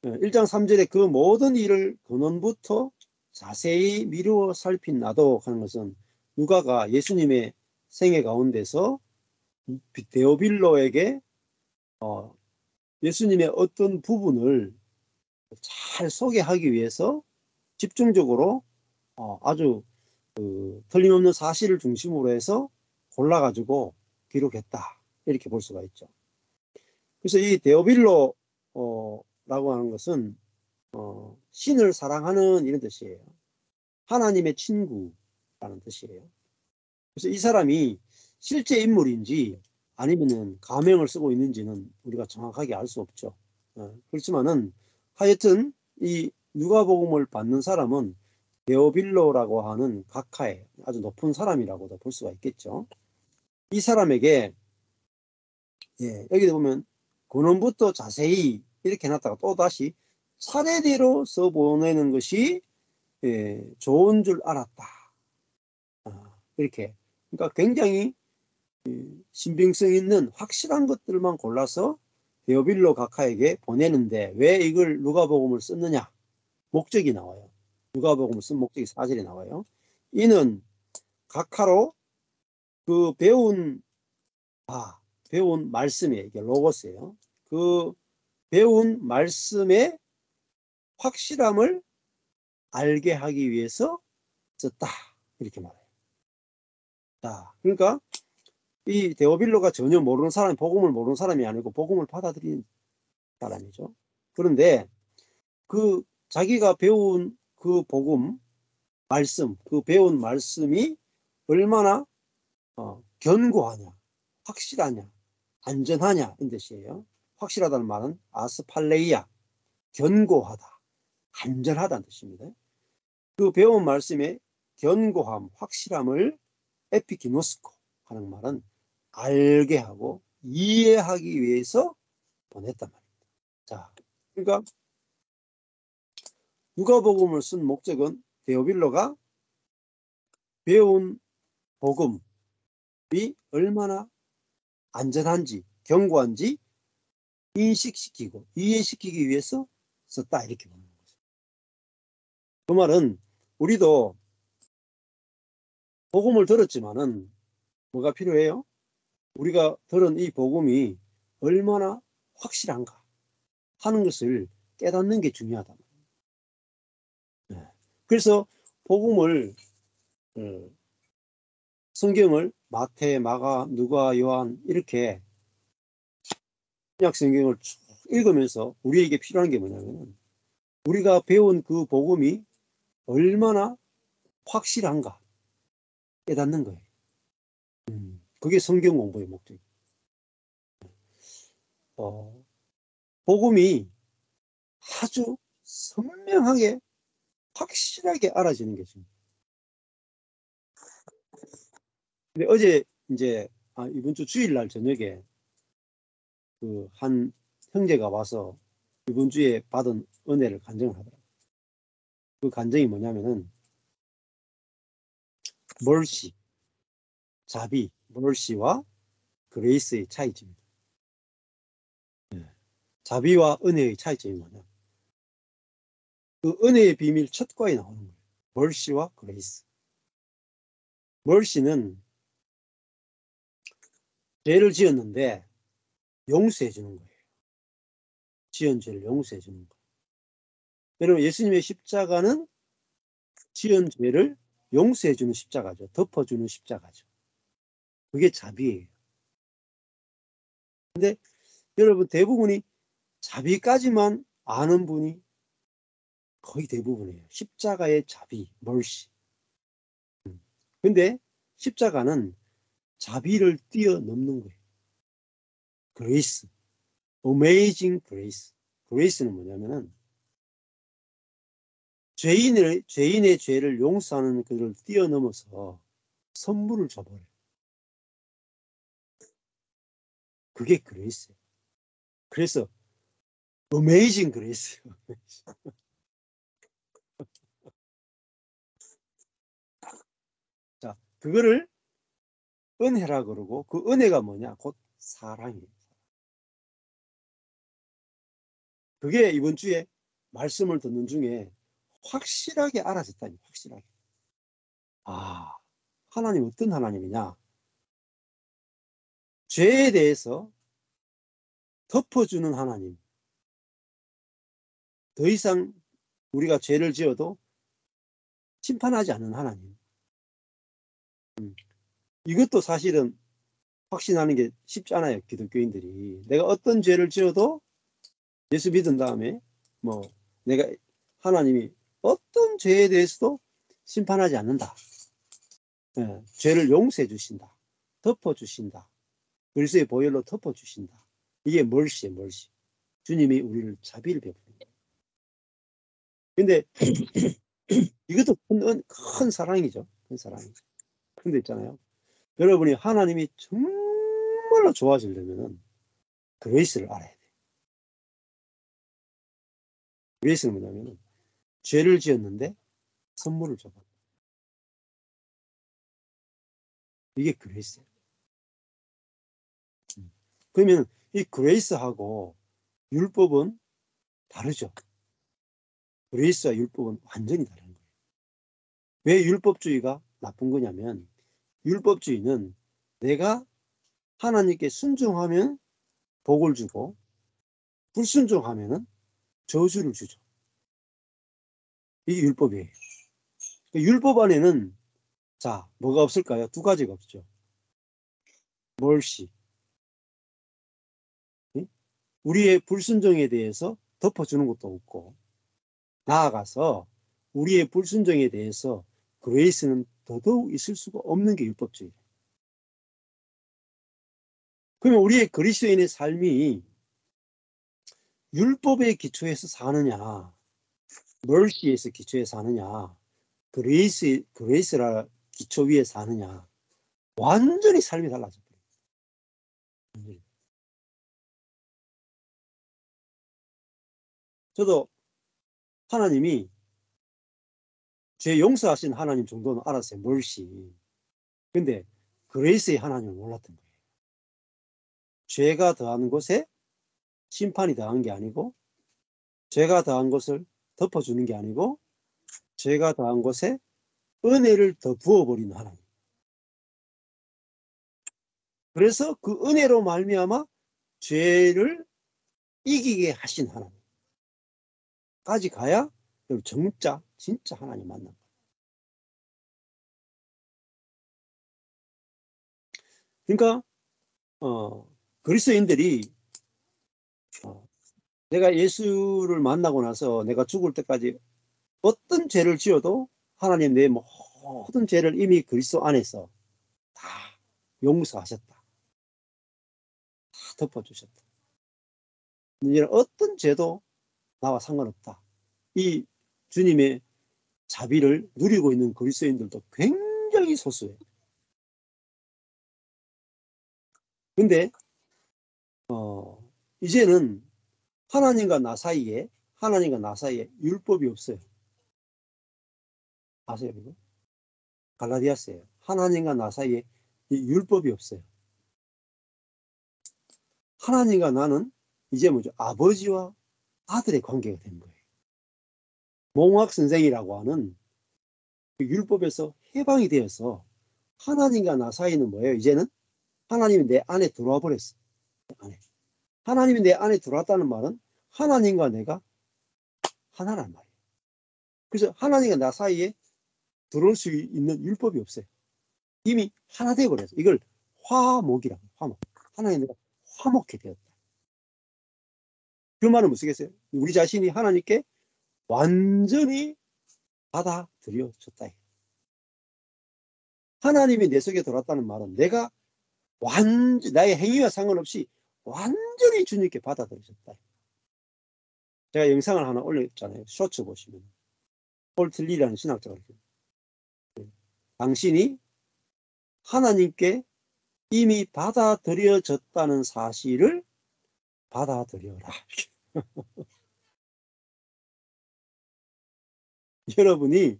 1장 3절에 그 모든 일을 근원부터 자세히 미루어 살핀 나도 하는 것은 누가가 예수님의 생애 가운데서 데오빌로에게 예수님의 어떤 부분을 잘 소개하기 위해서 집중적으로 아주 틀림없는 사실을 중심으로 해서 골라가지고 기록했다. 이렇게 볼 수가 있죠. 그래서 이 데오빌로라고 하는 것은 신을 사랑하는 이런 뜻이에요. 하나님의 친구라는 뜻이에요. 그래서 이 사람이 실제 인물인지 아니면은 가명을 쓰고 있는지는 우리가 정확하게 알 수 없죠. 그렇지만은 하여튼 이 누가복음을 받는 사람은 데오빌로라고 하는 각하의 아주 높은 사람이라고도 볼 수가 있겠죠. 이 사람에게 여기 보면 근원부터 자세히 이렇게 해놨다가 또 다시 차례대로 써보내는 것이 좋은 줄 알았다. 이렇게 그러니까 굉장히 신빙성 있는 확실한 것들만 골라서 데오빌로 각하에게 보내는데 왜 이걸 누가복음을 썼느냐? 목적이 나와요. 누가복음을 쓴 목적이 4절에 나와요. 이는 각하로 그 배운 말씀에 이게 로고스예요. 그 배운 말씀의 확실함을 알게 하기 위해서 썼다. 이렇게 말해요. 자, 그러니까 이 데오빌로가 전혀 모르는 사람이 복음을 모르는 사람이 아니고 복음을 받아들인 사람이죠. 그런데 그 자기가 배운 그 복음 말씀, 그 배운 말씀이 얼마나 견고하냐, 확실하냐, 안전하냐 이 뜻이에요. 확실하다는 말은 아스팔레이아, 견고하다, 안전하다는 뜻입니다. 그 배운 말씀의 견고함, 확실함을 에피기노스코 하는 말은 알게 하고 이해하기 위해서 보냈단 말입니다. 자, 그러니까 누가복음을 쓴 목적은 데오빌로가 배운 복음이 얼마나 안전한지 견고한지 인식시키고 이해시키기 위해서 썼다 이렇게 보는 거죠. 그 말은 우리도 복음을 들었지만은 뭐가 필요해요? 우리가 들은 이 복음이 얼마나 확실한가 하는 것을 깨닫는 게 중요하다. 네. 그래서 복음을 성경을 마태, 마가, 누가, 요한 이렇게 신약 성경을 쭉 읽으면서 우리에게 필요한 게 뭐냐면 우리가 배운 그 복음이 얼마나 확실한가 깨닫는 거예요. 그게 성경 공부의 목적이에요. 복음이 아주 선명하게 확실하게 알아지는 게 중요해요. 근데 어제 이제 이번 주 주일날 저녁에 그 한 형제가 와서 이번 주에 받은 은혜를 간증을 하더라고요. 그 간증이 뭐냐면은 멀시, 자비, 멀시와 그레이스의 차이점입니다. 자비와 은혜의 차이점이 뭐냐? 그 은혜의 비밀 첫 과에 나오는 거예요. 멀시와 그레이스. 멀시는 죄를 지었는데 용서해 주는 거예요. 지은 죄를 용서해 주는 거예요. 여러분, 예수님의 십자가는 지은 죄를 용서해 주는 십자가죠. 덮어주는 십자가죠. 그게 자비예요. 근데 여러분, 대부분이 자비까지만 아는 분이 거의 대부분이에요. 십자가의 자비, 멀시. 근데 십자가는 자비를 뛰어넘는 거예요. 그레이스, 어메이징 그레이스. 그레이스는 뭐냐면은 죄인의 죄를 용서하는 그를 뛰어넘어서 선물을 줘버려요. 그게 그레이스예요. 그래서 어메이징 그레이스예요. 자, 그거를 은혜라 그러고, 그 은혜가 뭐냐? 곧 사랑이에요. 그게 이번 주에 말씀을 듣는 중에 확실하게 알아졌다니, 확실하게. 아, 하나님 어떤 하나님이냐? 죄에 대해서 덮어주는 하나님. 더 이상 우리가 죄를 지어도 심판하지 않는 하나님. 이것도 사실은 확신하는 게 쉽지 않아요. 기독교인들이. 내가 어떤 죄를 지어도 예수 믿은 다음에 뭐 내가 하나님이 어떤 죄에 대해서도 심판하지 않는다. 예, 죄를 용서해 주신다. 덮어 주신다. 그리스도의 보혈로 덮어 주신다. 이게 멀시예요, 멀시. 주님이 우리를 자비를 베푸는 거예요. 근데 이것도 큰 사랑이죠. 큰 사랑이죠. 근데 있잖아요. 여러분이 하나님이 정말로 좋아지려면은 그레이스를 알아야 돼요. 그레이스는 뭐냐면은 죄를 지었는데 선물을 줘봐. 이게 그레이스예요. 그러면 이 그레이스하고 율법은 다르죠. 그레이스와 율법은 완전히 다른 거예요. 왜 율법주의가 나쁜 거냐면 율법주의는 내가 하나님께 순종하면 복을 주고 불순종하면 저주를 주죠. 이게 율법이에요. 율법 안에는 자, 뭐가 없을까요? 두 가지가 없죠. 멀시. 우리의 불순종에 대해서 덮어주는 것도 없고, 나아가서 우리의 불순종에 대해서 그레이스는 더더욱 있을 수가 없는 게 율법주의예요. 그러면 우리의 그리스도인의 삶이 율법의 기초에서 사느냐, 멀시에서 기초에서 사느냐, 그레이스라 기초 위에 사느냐, 완전히 삶이 달라져 버려요. 저도 하나님이 죄 용서하신 하나님 정도는 알았어요. 멀시. 근데 그레이스의 하나님을 몰랐던 거예요. 죄가 더한 곳에 심판이 더한 게 아니고, 죄가 더한 것을 덮어주는 게 아니고, 죄가 더한 곳에 은혜를 더 부어버리는 하나님. 그래서 그 은혜로 말미암아 죄를 이기게 하신 하나님까지 가야 진짜 하나님 만난 거예요. 그러니까 그리스도인들이 내가 예수를 만나고 나서 내가 죽을 때까지 어떤 죄를 지어도 하나님 내 모든 죄를 이미 그리스도 안에서 다 용서하셨다. 다 덮어주셨다. 이제 어떤 죄도 나와 상관없다. 이 주님의 자비를 누리고 있는 그리스도인들도 굉장히 소수예요. 근데 이제는 하나님과 나 사이에 율법이 없어요. 아세요 이거? 갈라디아서예요. 하나님과 나 사이에 율법이 없어요. 하나님과 나는 이제 뭐죠? 아버지와 아들의 관계가 된 거예요. 몽학 선생이라고 하는 그 율법에서 해방이 되어서 하나님과 나 사이는 뭐예요? 이제는 하나님이 내 안에 들어와 버렸어요. 하나님이 내 안에 들어왔다는 말은 하나님과 내가 하나란 말이에요. 그래서 하나님과 나 사이에 들어올 수 있는 율법이 없어요. 이미 하나 되어버렸어요. 이걸 화목이라고 해요. 화목. 하나님 내가 화목해 되었다. 그 말은 무엇이겠어요? 우리 자신이 하나님께 완전히 받아들여졌다. 하나님이 내 속에 들어왔다는 말은 내가 나의 행위와 상관없이 완전히 주님께 받아들여졌다. 제가 영상을 하나 올렸잖아요. 쇼츠 보시면. 폴틀리라는 신학자가 이렇게. 당신이 하나님께 이미 받아들여졌다는 사실을 받아들여라. 여러분이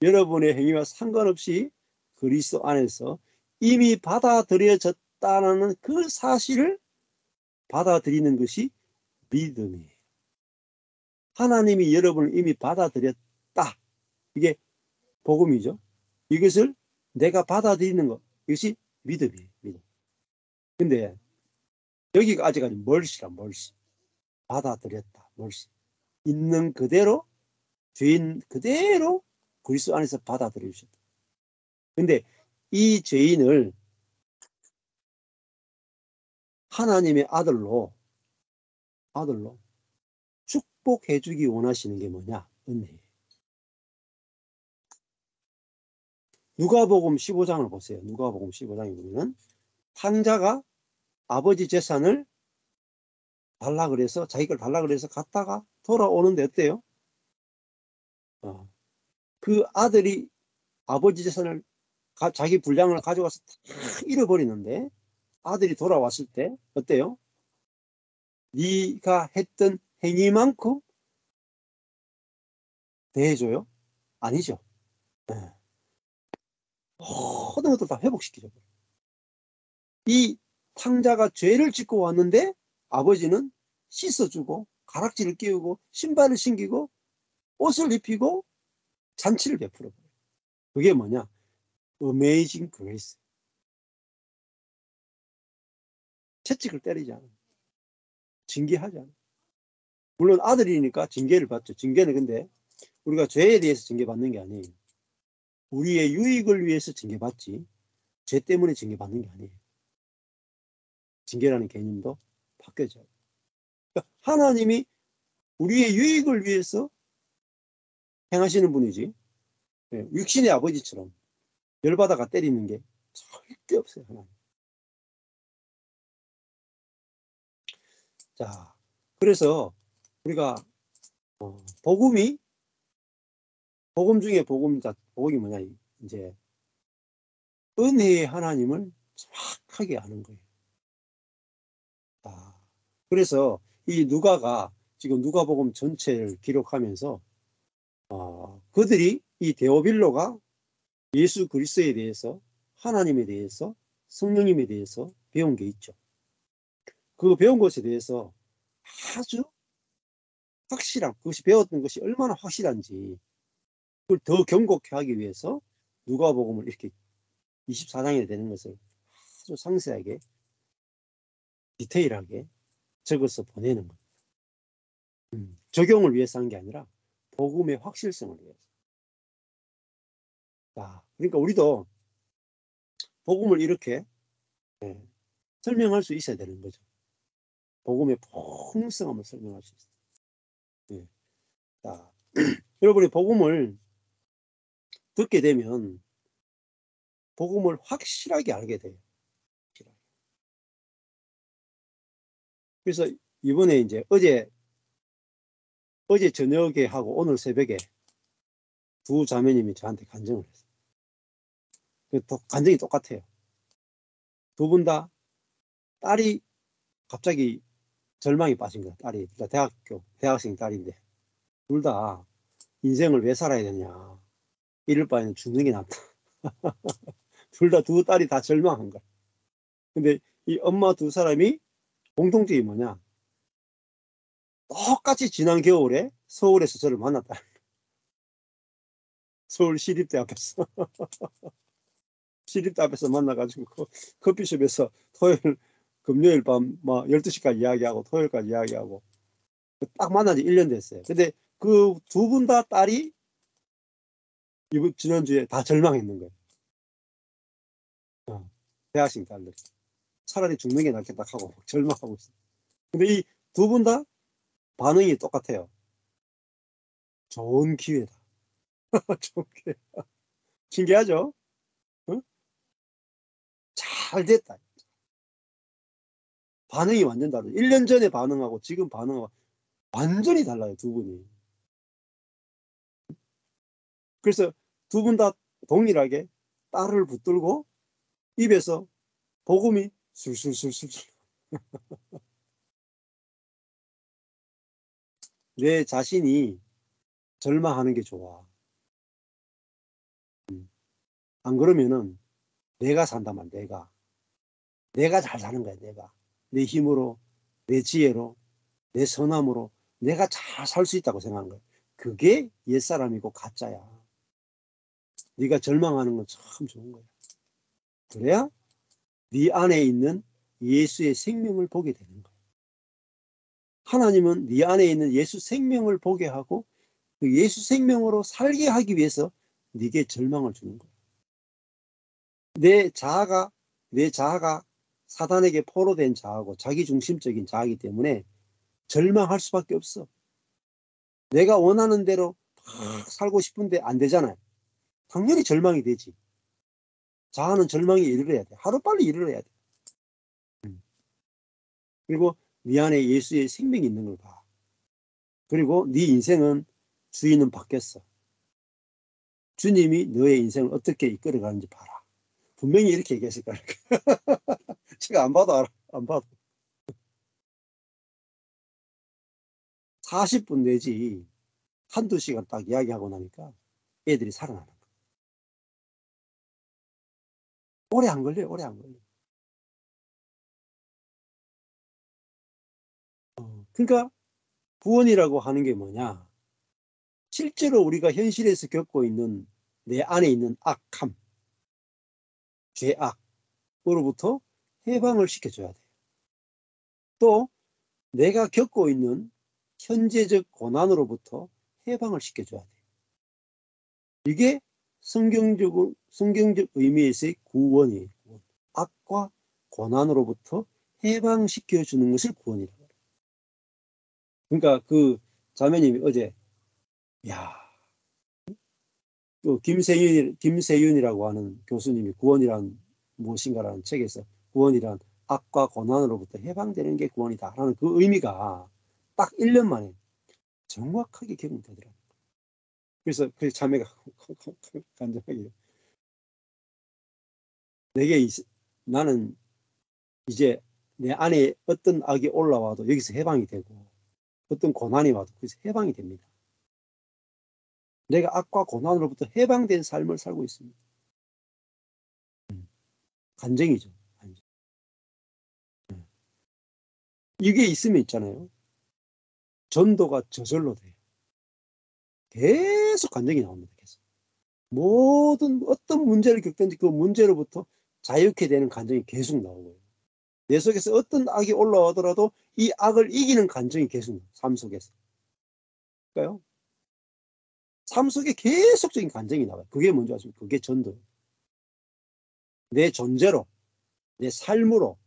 여러분의 행위와 상관없이 그리스도 안에서 이미 받아들여졌다는 그 사실을 받아들이는 것이 믿음이에요. 하나님이 여러분을 이미 받아들였다. 이게 복음이죠. 이것을 내가 받아들이는 것, 이것이 믿음이에요. 믿음. 근데 여기가 아직까지 멀시. 받아들였다. 멀시. 있는 그대로, 죄인 그대로 그리스도 안에서 받아들여주셨다. 근데 이 죄인을 하나님의 아들로 축복해주기 원하시는 게 뭐냐? 은혜예요. 누가복음 15장을 보세요. 누가복음 15장에 보면 탕자가 아버지 재산을 달라 그래서 자기 걸 달라 그래서 갔다가 돌아오는데 어때요? 그 아들이 아버지 재산을 자기 분량을 가져가서 다 잃어버리는데 아들이 돌아왔을 때 어때요? 네가 했던 행위만큼 대해줘요? 아니죠. 네. 모든 것들 다 회복시키죠. 이 탕자가 죄를 짓고 왔는데 아버지는 씻어주고 가락지를 끼우고 신발을 신기고 옷을 입히고 잔치를 베풀어버려요. 그게 뭐냐? Amazing Grace. 채찍을 때리지 않아요. 징계하지 않아요. 물론 아들이니까 징계를 받죠. 징계는 근데 우리가 죄에 대해서 징계받는 게 아니에요. 우리의 유익을 위해서 징계받지 죄 때문에 징계받는 게 아니에요. 징계라는 개념도 바뀌어져요. 그러니까 하나님이 우리의 유익을 위해서 행하시는 분이지 육신의 아버지처럼 열받아가 때리는 게 절대 없어요. 하나님. 자, 그래서 우리가 복음 중에 복음이 뭐냐? 이제 은혜의 하나님을 정확하게 아는 거예요. 자, 그래서 이 누가가 지금 누가복음 전체를 기록하면서 그들이 이 데오빌로가 예수 그리스도에 대해서 하나님에 대해서 성령님에 대해서 배운 게 있죠. 그 배운 것에 대해서 아주 확실한 그것이 배웠던 것이 얼마나 확실한지 그걸 더 경고케 하기 위해서 누가복음을 이렇게 24장이 되는 것을 아주 상세하게 디테일하게 적어서 보내는 거예요. 적용을 위해서 한 게 아니라 복음의 확실성을 위해서. 자, 그러니까 우리도 복음을 이렇게 설명할 수 있어야 되는 거죠. 복음의 폭력성을 설명할 수 있어요. 자, 여러분이 복음을 듣게 되면 복음을 확실하게 알게 돼요. 그래서 이번에 이제 어제 저녁에 하고 오늘 새벽에 두 자매님이 저한테 간증을 했어요. 간증이 똑같아요. 두 분 다 딸이 갑자기 절망에 빠진 거야. 딸이. 그러니까 대학생 딸인데. 둘 다 인생을 왜 살아야 되냐. 이럴 바에는 죽는 게 낫다. 두 딸이 다 절망한 거야. 근데 이 엄마 두 사람이 공통점이 뭐냐. 똑같이 지난 겨울에 서울에서 저를 만났다. 서울 시립대 앞에서. 시립대 앞에서 만나가지고 커피숍에서 금요일 밤 12시까지 이야기하고 토요일까지 이야기하고 딱 만난 지 1년 됐어요. 근데 그 두 분 다 딸이 지난주에 다 절망했는 거예요. 대학생 딸들. 차라리 죽는 게 낫겠다 하고 절망하고 있어요. 근데 이 두 분 다 반응이 똑같아요. 좋은 기회다. 좋은 기회. 신기하죠? 응? 잘 됐다. 반응이 완전 다르죠. 1년 전에 반응하고 지금 반응하고 완전히 달라요, 두 분이. 그래서 두 분 다 동일하게 딸을 붙들고 입에서 복음이 술술술술. 내 자신이 절망하는 게 좋아. 안 그러면은 내가 산다만 내가 잘 사는 거야. 내가 내 힘으로, 내 지혜로, 내 선함으로 내가 잘 살 수 있다고 생각하는 거야. 그게 옛사람이고 가짜야. 네가 절망하는 건 참 좋은 거야. 그래야 네 안에 있는 예수의 생명을 보게 되는 거야. 하나님은 네 안에 있는 예수 생명을 보게 하고 그 예수 생명으로 살게 하기 위해서 네게 절망을 주는 거야. 내 자아가 사단에게 포로된 자아고 자기중심적인 자아이기 때문에 절망할 수밖에 없어. 내가 원하는 대로 막 살고 싶은데 안 되잖아요. 당연히 절망이 되지. 자아는 절망이 이르러야 돼. 하루빨리 이르러야 돼. 그리고 네 안에 예수의 생명이 있는 걸 봐. 그리고 네 인생은 주인은 바뀌었어. 주님이 너의 인생을 어떻게 이끌어가는지 봐라. 분명히 이렇게 얘기했을 거야. 제가 안 봐도 알아. 안 봐도. 40분 내지 한두 시간 딱 이야기하고 나니까 애들이 살아나는 거야. 오래 안 걸려요. 오래 안 걸려. 그러니까 구원이라고 하는 게 뭐냐. 실제로 우리가 현실에서 겪고 있는 내 안에 있는 악함, 죄악으로부터 해방을 시켜줘야 돼요. 또 내가 겪고 있는 현재적 고난으로부터 해방을 시켜줘야 돼요. 이게 성경적 의미에서의 구원이에요. 악과 고난으로부터 해방시켜주는 것을 구원이라고 해요. 그러니까 그 자매님이 어제 또 김세윤이라고 하는 교수님이 구원이란 무엇인가라는 책에서 구원이란 악과 고난으로부터 해방되는 게 구원이다라는 그 의미가 딱 1년 만에 정확하게 적용되더라고요. 그래서 그 자매가 간절하게 나는 이제 내 안에 어떤 악이 올라와도 여기서 해방이 되고 어떤 고난이 와도 거기서 해방이 됩니다. 내가 악과 고난으로부터 해방된 삶을 살고 있습니다. 간증이죠. 간증. 이게 있으면 있잖아요. 전도가 저절로 돼요. 계속 간증이 나옵니다. 계속. 모든 어떤 문제를 겪든지 그 문제로부터 자유케 되는 간증이 계속 나오고요. 내 속에서 어떤 악이 올라오더라도 이 악을 이기는 간증이 계속 나와요. 삶 속에서. 그러니까요. 삶 속에 계속적인 간증이 나와요. 그게 뭔지 아십니까? 그게 전도예요. 내 존재로, 내 삶으로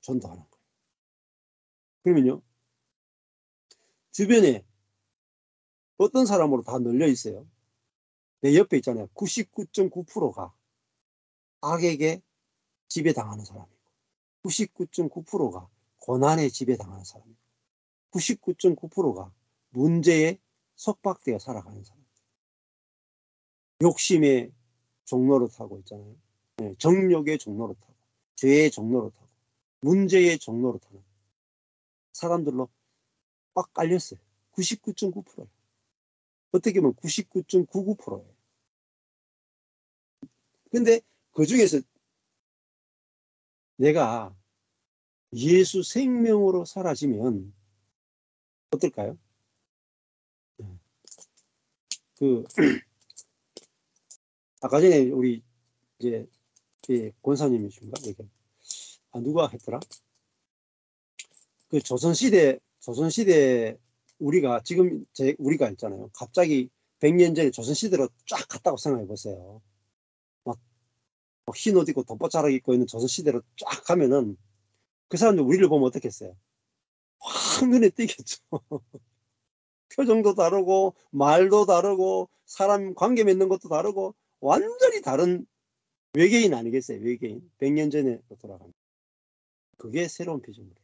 전도하는 거예요. 그러면요. 주변에 어떤 사람으로 다 널려 있어요. 내 옆에 있잖아요. 99.9%가 악에게 지배당하는 사람이고 99.9%가 고난에 지배당하는 사람이고 99.9%가 문제에 속박되어 살아가는 사람. 욕심의 종로로 타고 있잖아요. 정욕의 종로로 타고 죄의 종로로 타고 문제의 종로로 타는 사람들로 꽉 깔렸어요. 99.9%예요. 어떻게 보면 99.99%예요. 근데 그 중에서 내가 예수 생명으로 사라지면 어떨까요? 그 아까 전에 우리 이제 권사님이신가? 누가 했더라? 그 조선시대 우리가 지금 우리가 있잖아요. 갑자기 100년 전에 조선시대로 쫙 갔다고 생각해 보세요. 막 흰 옷 입고 덮밥자락 입고 있는 조선시대로 쫙 가면은 그 사람들 우리를 보면 어떻겠어요? 확 눈에 띄겠죠. 표정도 다르고 말도 다르고 사람 관계 맺는 것도 다르고 완전히 다른 외계인 아니겠어요? 외계인. 100년 전에 돌아가면. 그게 새로운 피조물이에요.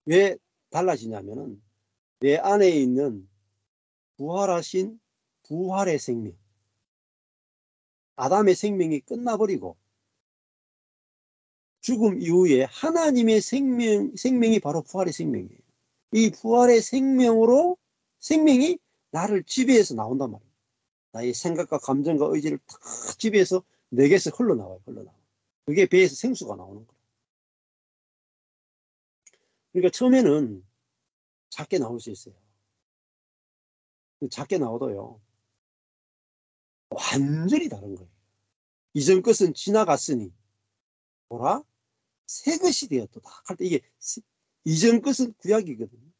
왜 달라지냐면은 내 안에 있는 부활하신 부활의 생명, 아담의 생명이 끝나버리고 죽음 이후에 하나님의 생명이 바로 부활의 생명이에요. 이 부활의 생명이 나를 지배해서 나온단 말이에요. 나의 생각과 감정과 의지를 다 지배해서 내게서 흘러나와요. 그게 배에서 생수가 나오는 거예요. 그러니까 처음에는 작게 나올 수 있어요. 작게 나오도요. 완전히 다른 거예요. 이전 것은 지나갔으니 보라 새 것이 되었도다 할 때 이게 이전 것은 구약이거든요.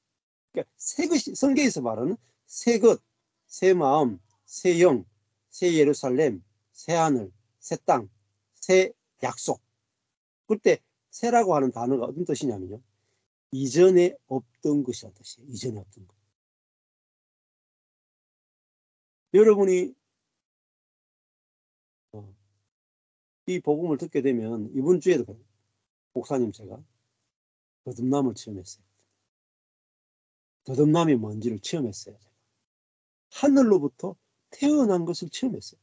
그러니까 새 것이 성경에서 말하는 새 것, 새 마음, 새 영, 새 예루살렘, 새 하늘, 새 땅, 새 약속. 그때 새라고 하는 단어가 어떤 뜻이냐면요. 이전에 없던 것이라는 뜻이에요. 이전에 없던 것. 여러분이 이 복음을 듣게 되면 이번 주에도 목사님 제가 거듭남을 체험했어요. 거듭남이 뭔지를 체험했어요. 하늘로부터 태어난 것을 체험했어요.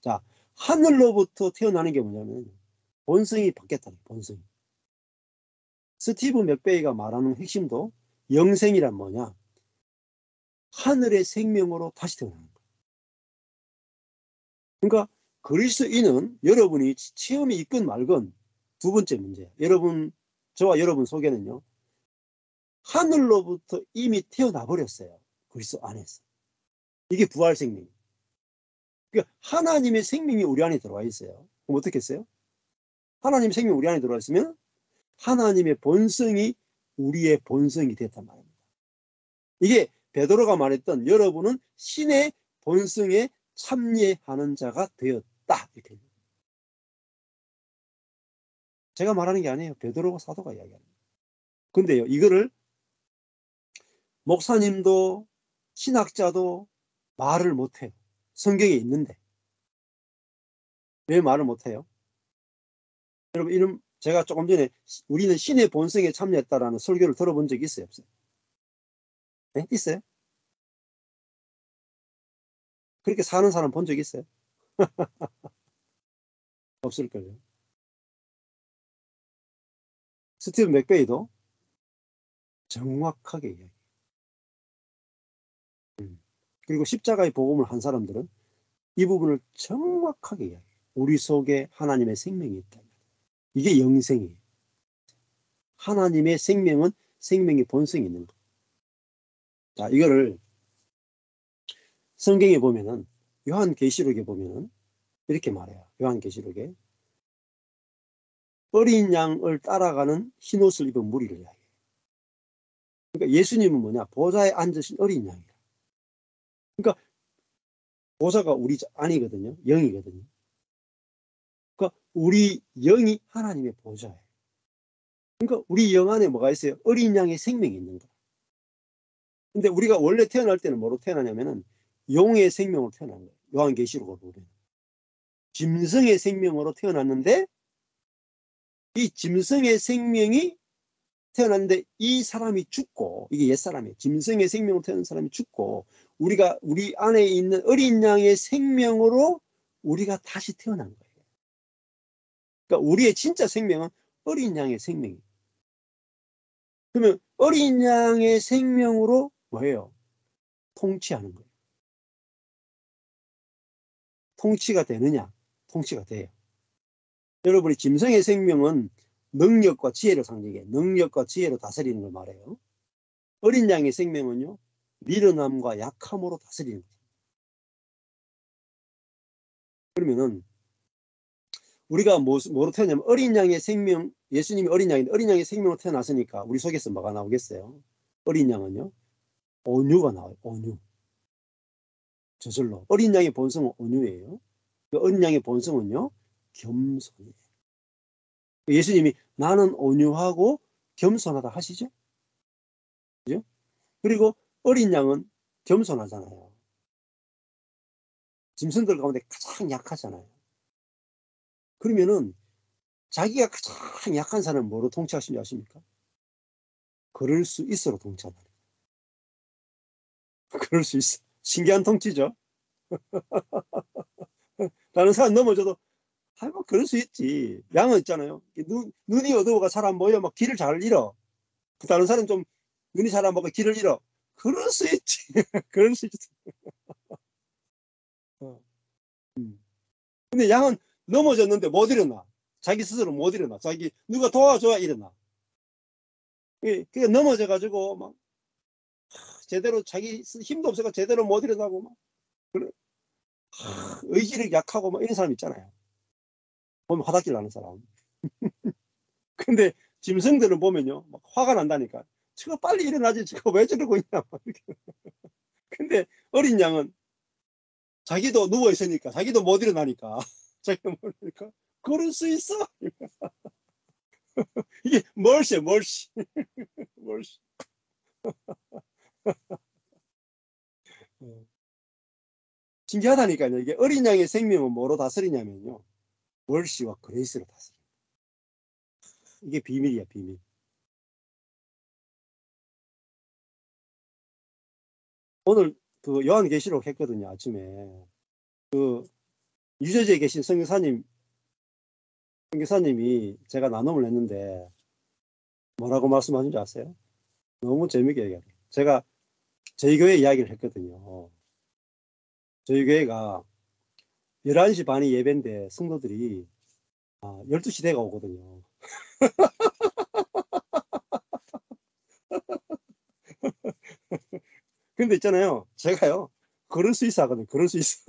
자, 하늘로부터 태어나는 게 뭐냐면 본성이 바뀌었다는 본성이. 스티브 맥베이가 말하는 핵심도 영생이란 뭐냐? 하늘의 생명으로 다시 태어나는 거예요. 그러니까 그리스도인은 여러분이 체험이 있건 말건 두 번째 문제예요. 저와 여러분 속에는요. 하늘로부터 이미 태어나 버렸어요. 그리스도 안에서. 이게 부활 생명이에요. 그러니까 하나님의 생명이 우리 안에 들어와 있어요. 그럼 어떻게 했어요? 하나님의 생명이 우리 안에 들어와 있으면 하나님의 본성이 우리의 본성이 됐단 말입니다. 이게 베드로가 말했던 여러분은 신의 본성에 참여하는 자가 되었다. 이렇게. 제가 말하는 게 아니에요. 베드로가 사도가 이야기합니다. 근데요, 이거를 목사님도 신학자도 말을 못해요. 성경에 있는데. 왜 말을 못해요? 여러분, 제가 조금 전에 우리는 신의 본성에 참여했다라는 설교를 들어본 적이 있어요? 없어요? 네? 있어요? 그렇게 사는 사람 본 적 있어요? 없을걸요. 스티븐 맥베이도 정확하게 이야기해요. 그리고 십자가의 복음을 한 사람들은 이 부분을 정확하게 이야기해요. 우리 속에 하나님의 생명이 있다. 이게 영생이에요. 하나님의 생명은 생명의 본성이 있는 거예요. 자, 이거를 성경에 보면은 요한계시록에 보면은 이렇게 말해요. 요한계시록에 어린 양을 따라가는 흰옷을 입은 무리를 이야기해요. 그러니까 예수님은 뭐냐? 보좌에 앉으신 어린 양이라. 그러니까 보좌가 우리 안이거든요. 영이거든요. 그러니까 우리 영이 하나님의 보좌예요. 그러니까 우리 영 안에 뭐가 있어요? 어린 양의 생명이 있는 거예요. 근데 우리가 원래 태어날 때는 뭐로 태어나냐면은 용의 생명으로 태어난 거예요. 요한계시록을 보면. 짐승의 생명으로 태어났는데 이 짐승의 생명이 태어났는데 이 사람이 죽고 이게 옛사람이에요. 짐승의 생명으로 태어난 사람이 죽고 우리 안에 있는 어린 양의 생명으로 우리가 다시 태어난 거예요. 그러니까 우리의 진짜 생명은 어린 양의 생명이에요. 그러면 어린 양의 생명으로 뭐예요? 통치하는 거예요. 통치가 되느냐? 통치가 돼요. 여러분이 짐승의 생명은 능력과 지혜를 상징해요. 능력과 지혜로 다스리는 걸 말해요. 어린 양의 생명은요, 미련함과 약함으로 다스리는 거예요. 그러면은 우리가 뭐로 태어나면 어린 양의 생명, 예수님이 어린 양인데 어린 양의 생명으로 태어났으니까 우리 속에서 뭐가 나오겠어요? 어린 양은요, 온유가 나와요. 온유. 저절로. 어린 양의 본성은 온유예요. 그 어린 양의 본성은요, 겸손이에요. 예수님이 나는 온유하고 겸손하다 하시죠? 그죠? 그리고 어린 양은 겸손하잖아요. 짐승들 가운데 가장 약하잖아요. 그러면은 자기가 가장 약한 사람은 뭐로 통치하시는지 아십니까? 그럴 수 있어로 통치한다. 그럴 수 있어. 신기한 통치죠. 다른 사람 넘어져도 뭐 그럴 수 있지. 양은 있잖아요. 눈이 어두워가 잘 안 보여. 막 길을 잘 잃어. 다른 사람 좀 눈이 잘 안 보고 길을 잃어. 그럴 수 있지. 그럴 수 있지. 어. 근데 양은 넘어졌는데 못 일어나. 자기 스스로 못 일어나. 자기 누가 도와줘야 일어나. 그게 넘어져가지고 막 제대로 자기 힘도 없어가 제대로 못 일어나고 막 그래. 의지력 약하고 막 이런 사람 있잖아요. 보면 화답길 나는 사람. 근데 짐승들을 보면요, 막 화가 난다니까. 저거 빨리 일어나지. 저거 왜 저러고 있냐. 근데 어린 양은 자기도 누워 있으니까, 자기도 못 일어나니까, 자기도 못 일어나니까 그럴 수 있어. 이게 멀씨, 멀씨, 멀씨. 신기하다니까요. 이게 어린 양의 생명은 뭐로 다스리냐면요, 멀씨와 그레이스로 다스려. 이게 비밀이야, 비밀. 오늘 그 요한계시록 했거든요, 아침에. 그 유저지에 계신 선교사님이 제가 나눔을 했는데 뭐라고 말씀하신지 아세요? 너무 재밌게 얘기해요. 제가 저희 교회 이야기를 했거든요. 저희 교회가 11시 반이 예배인데 성도들이 12시 대가 오거든요. 근데 있잖아요. 제가요. 그럴 수 있어 하거든요. 그럴 수 있어.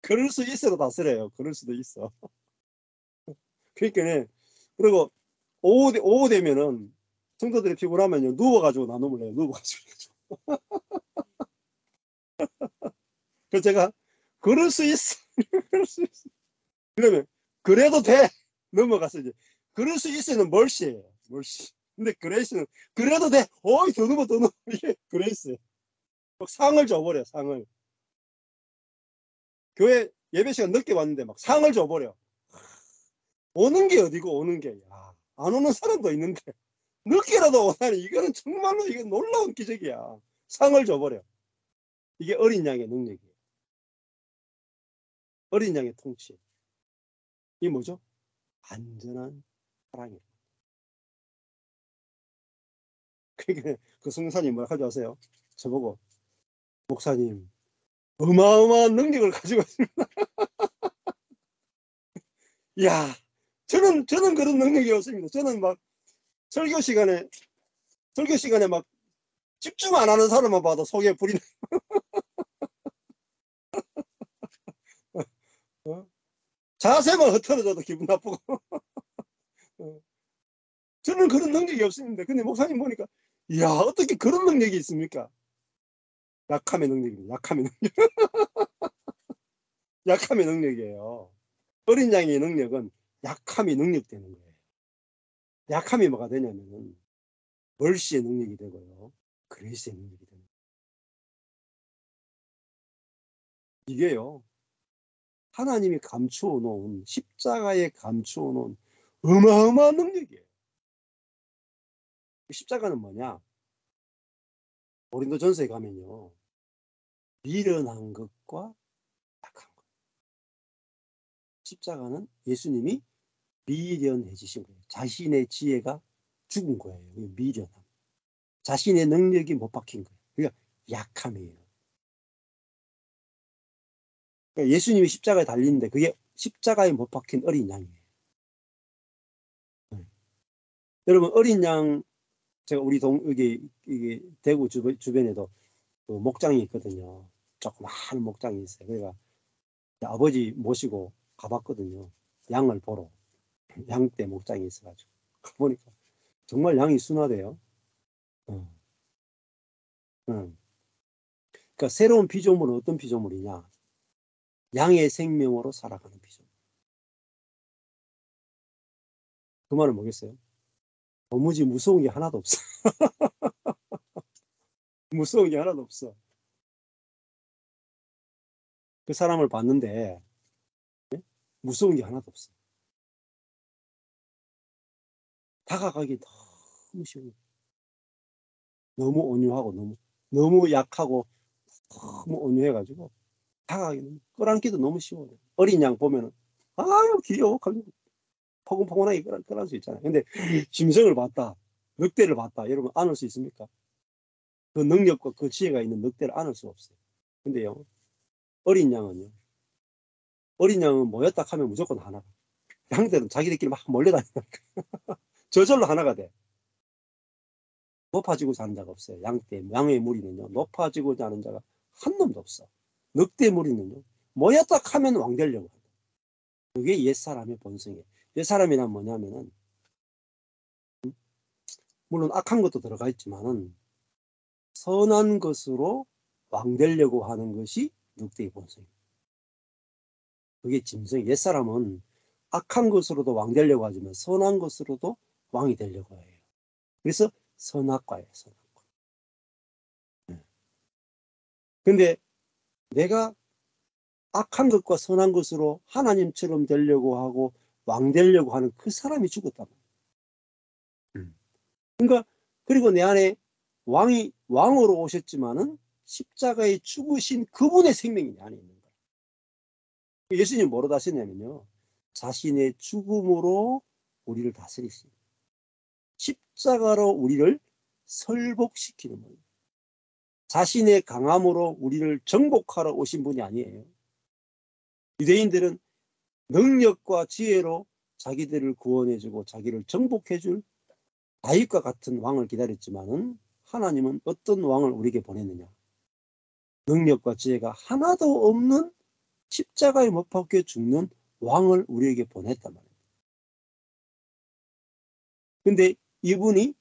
그럴 수 있어로 다스려요. 그럴 수도 있어. 그러니까 그리고 오후 되면은 성도들이 피곤하면요. 누워가지고 나눔을 해요. 누워가지고. 그래서 제가 그럴 수 있어. 그럴 수 있어. 그러면 그래도 돼. 넘어갔어 이제. 그럴 수 있어는 멀씨예요. 멀씨. 근데 그레이스는 그래도 돼. 어이 더 넘어 더 넘어. 이게 그레이스. 막 상을 줘버려. 상을. 교회 예배 시간 늦게 왔는데 막 상을 줘버려. 오는 게 어디고 오는 게. 야, 안 오는 사람도 있는데 늦게라도 오다니 이거는 정말로 이거 놀라운 기적이야. 상을 줘버려. 이게 어린 양의 능력이에요. 어린 양의 통치. 이게 뭐죠? 안전한 사랑이에요. 그러니까 그 성사님 뭐라 하지 아세요? 저보고 목사님 어마어마한 능력을 가지고 있습니다. 이야, 저는 그런 능력이 없습니다. 저는 막 설교 시간에 막 집중 안 하는 사람만 봐도 속에 불이 나. 어? 자세만 흐트러져도 기분 나쁘고. 어. 저는 그런 능력이 없습니다. 근데 목사님 보니까 이야, 어떻게 그런 능력이 있습니까? 약함의 능력입니다. 약함의 능력. 약함의 능력이에요. 어린 양의 능력은 약함이 능력되는 거예요. 약함이 뭐가 되냐면은 멀시의 능력이 되고요. 그레이스의 능력이 되는 거예요. 이게요. 하나님이 감추어 놓은 십자가에 감추어 놓은 어마어마한 능력이에요. 십자가는 뭐냐? 고린도전서에 가면요. 미련한 것과 약한 것. 십자가는 예수님이 미련해지신 거예요. 자신의 지혜가 죽은 거예요. 미련함. 자신의 능력이 못 박힌 거예요. 그러니까 약함이에요. 그러니까 예수님이 십자가에 달리는데 그게 십자가에 못 박힌 어린 양이에요. 네. 여러분 어린 양 제가 우리 여기 대구 주변에도 그 목장이 있거든요. 조그마한 목장이 있어요. 그러니까 아버지 모시고 가봤거든요. 양을 보러. 양떼 목장이 있어가지고 보니까 정말 양이 순하대요. 어. 그러니까 새로운 피조물은 어떤 피조물이냐? 양의 생명으로 살아가는 피조물. 그 말은 뭐겠어요? 도무지 무서운 게 하나도 없어. 무서운 게 하나도 없어. 그 사람을 봤는데 무서운 게 하나도 없어. 다가가기 너무 쉬워. 너무 온유하고 너무 약하고 너무 온유해가지고 다가가기 끌어안기도 너무 쉬워요. 어린 양 보면은 아유 귀여워 포근포근하게 끌어안을 수 있잖아요. 근데 짐승을 봤다, 늑대를 봤다, 여러분 안을 수 있습니까? 그 능력과 그 지혜가 있는 늑대를 안을 수 없어요. 근데요 어린 양은 모였다 하면 무조건 하나가. 양들은 자기들끼리 막 몰려다니니까 저절로 하나가 돼. 높아지고 사는 자가 없어요. 양의 무리는요 높아지고 자는 자가 한 놈도 없어. 늑대 무리는요 모였다 하면 왕 되려고 한다. 그게 옛사람의 본성이에요. 옛사람이란 뭐냐면은 물론 악한 것도 들어가 있지만은 선한 것으로 왕 되려고 하는 것이 늑대의 본성이에요. 그게 짐승. 옛사람은 악한 것으로도 왕 되려고 하지만 선한 것으로도 왕이 되려고 해요. 그래서 선악과예요. 선악과. 근데 내가 악한 것과 선한 것으로 하나님처럼 되려고 하고 왕 되려고 하는 그 사람이 죽었단 말이에요. 그러니까 그리고 내 안에 왕으로 오셨지만은 십자가에 죽으신 그분의 생명이 내 안에 있는 거예요. 예수님 뭐로 다스리냐면요. 자신의 죽음으로 우리를 다스리십니다. 십자가로 우리를 설복시키는 거예요. 자신의 강함으로 우리를 정복하러 오신 분이 아니에요. 유대인들은 능력과 지혜로 자기들을 구원해주고 자기를 정복해줄 다윗과 같은 왕을 기다렸지만은 하나님은 어떤 왕을 우리에게 보냈느냐? 능력과 지혜가 하나도 없는 십자가에 못 박혀 죽는 왕을 우리에게 보냈단 말이에요. 근데 이분이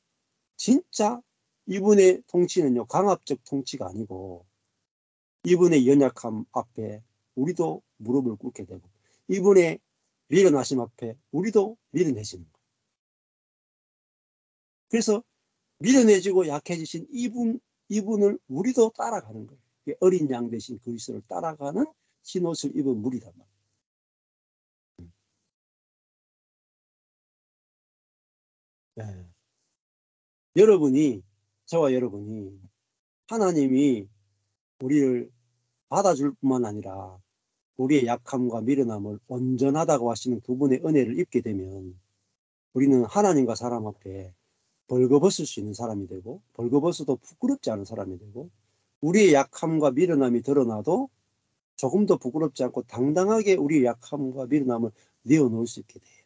진짜 이분의 통치는요 강압적 통치가 아니고 이분의 연약함 앞에 우리도 무릎을 꿇게 되고 이분의 밀어나심 앞에 우리도 밀어내시는 거예요. 그래서 밀어내지고 약해지신 이분을 우리도 따라가는 거예요. 어린 양 대신 그리스도를 따라가는 흰옷을 입은 무리단 말이에요. 네. 저와 여러분이 하나님이 우리를 받아줄 뿐만 아니라 우리의 약함과 미련함을 온전하다고 하시는 그분의 은혜를 입게 되면 우리는 하나님과 사람 앞에 벌거벗을 수 있는 사람이 되고 벌거벗어도 부끄럽지 않은 사람이 되고 우리의 약함과 미련함이 드러나도 조금 더 부끄럽지 않고 당당하게 우리의 약함과 미련함을 내어놓을 수 있게 돼요.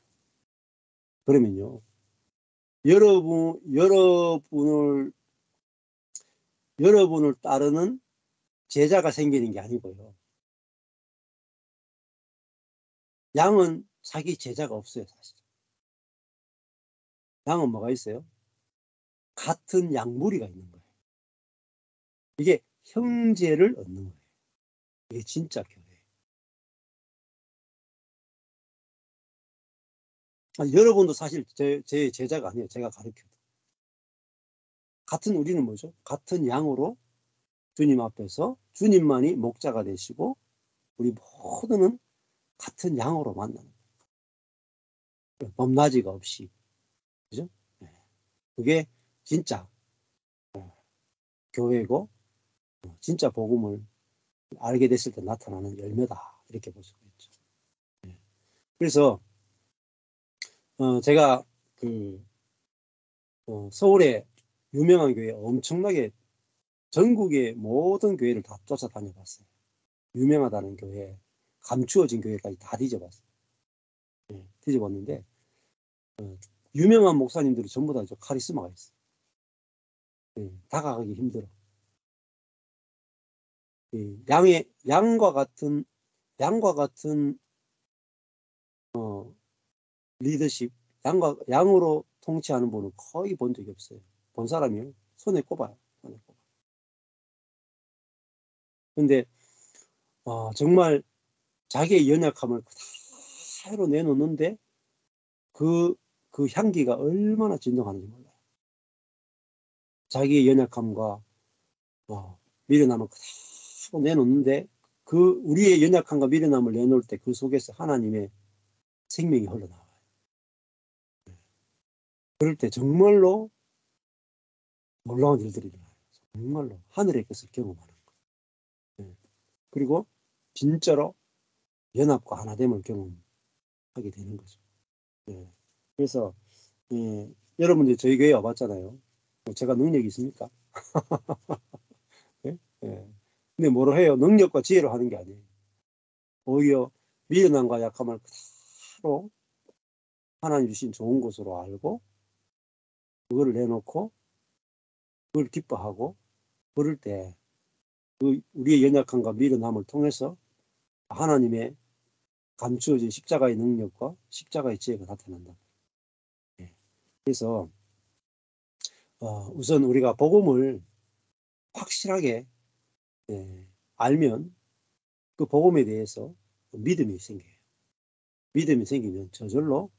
그러면요 여러분을 따르는 제자가 생기는 게 아니고요. 양은 자기 제자가 없어요. 사실. 양은 뭐가 있어요? 같은 양무리가 있는 거예요. 이게 형제를 얻는 거예요. 이게 진짜 교회예요. 여러분도 사실 제 제자가 아니에요. 제가 가르쳐도. 같은 우리는 뭐죠? 같은 양으로 주님 앞에서 주님만이 목자가 되시고 우리 모두는 같은 양으로 만나는 거예요. 범나지가 없이. 그죠? 네. 그게 진짜 교회고 진짜 복음을 알게 됐을 때 나타나는 열매다. 이렇게 볼 수가 있죠. 네. 그래서 제가 서울에 유명한 교회 엄청나게 전국의 모든 교회를 다 쫓아다녀봤어요. 유명하다는 교회, 감추어진 교회까지 다 뒤져봤어요. 네, 뒤져봤는데 유명한 목사님들이 전부 다 카리스마가 있어요. 네, 다가가기 힘들어. 양과 같은 리더십, 양으로 통치하는 분은 거의 본 적이 없어요. 본 사람이요? 손에 꼽아요. 손에 꼽아. 근데 정말 자기의 연약함을 그대로 내놓는데 그 향기가 얼마나 진정하는지 몰라요. 자기의 연약함과 미련함을 그대로 내놓는데 우리의 연약함과 미련함을 내놓을 때 그 속에서 하나님의 생명이 흘러나와요. 그럴 때 정말로 놀라운 일들이 일어나요. 정말로 하늘의 것을 경험하는 거예요. 그리고 진짜로 연합과 하나됨을 경험하게 되는 거죠. 그래서 여러분들 저희 교회 와봤잖아요. 제가 능력이 있습니까? 네? 근데 뭐로 해요? 능력과 지혜로 하는 게 아니에요. 오히려 미련함과 약함을 그대로 하나님 주신 좋은 것으로 알고 그걸 내놓고 그걸 기뻐하고 그럴 때 우리의 연약함과 미련함을 통해서 하나님의 감추어진 십자가의 능력과 십자가의 지혜가 나타난다. 그래서 우선 우리가 복음을 확실하게 알면 그 복음에 대해서 믿음이 생겨요. 믿음이 생기면 저절로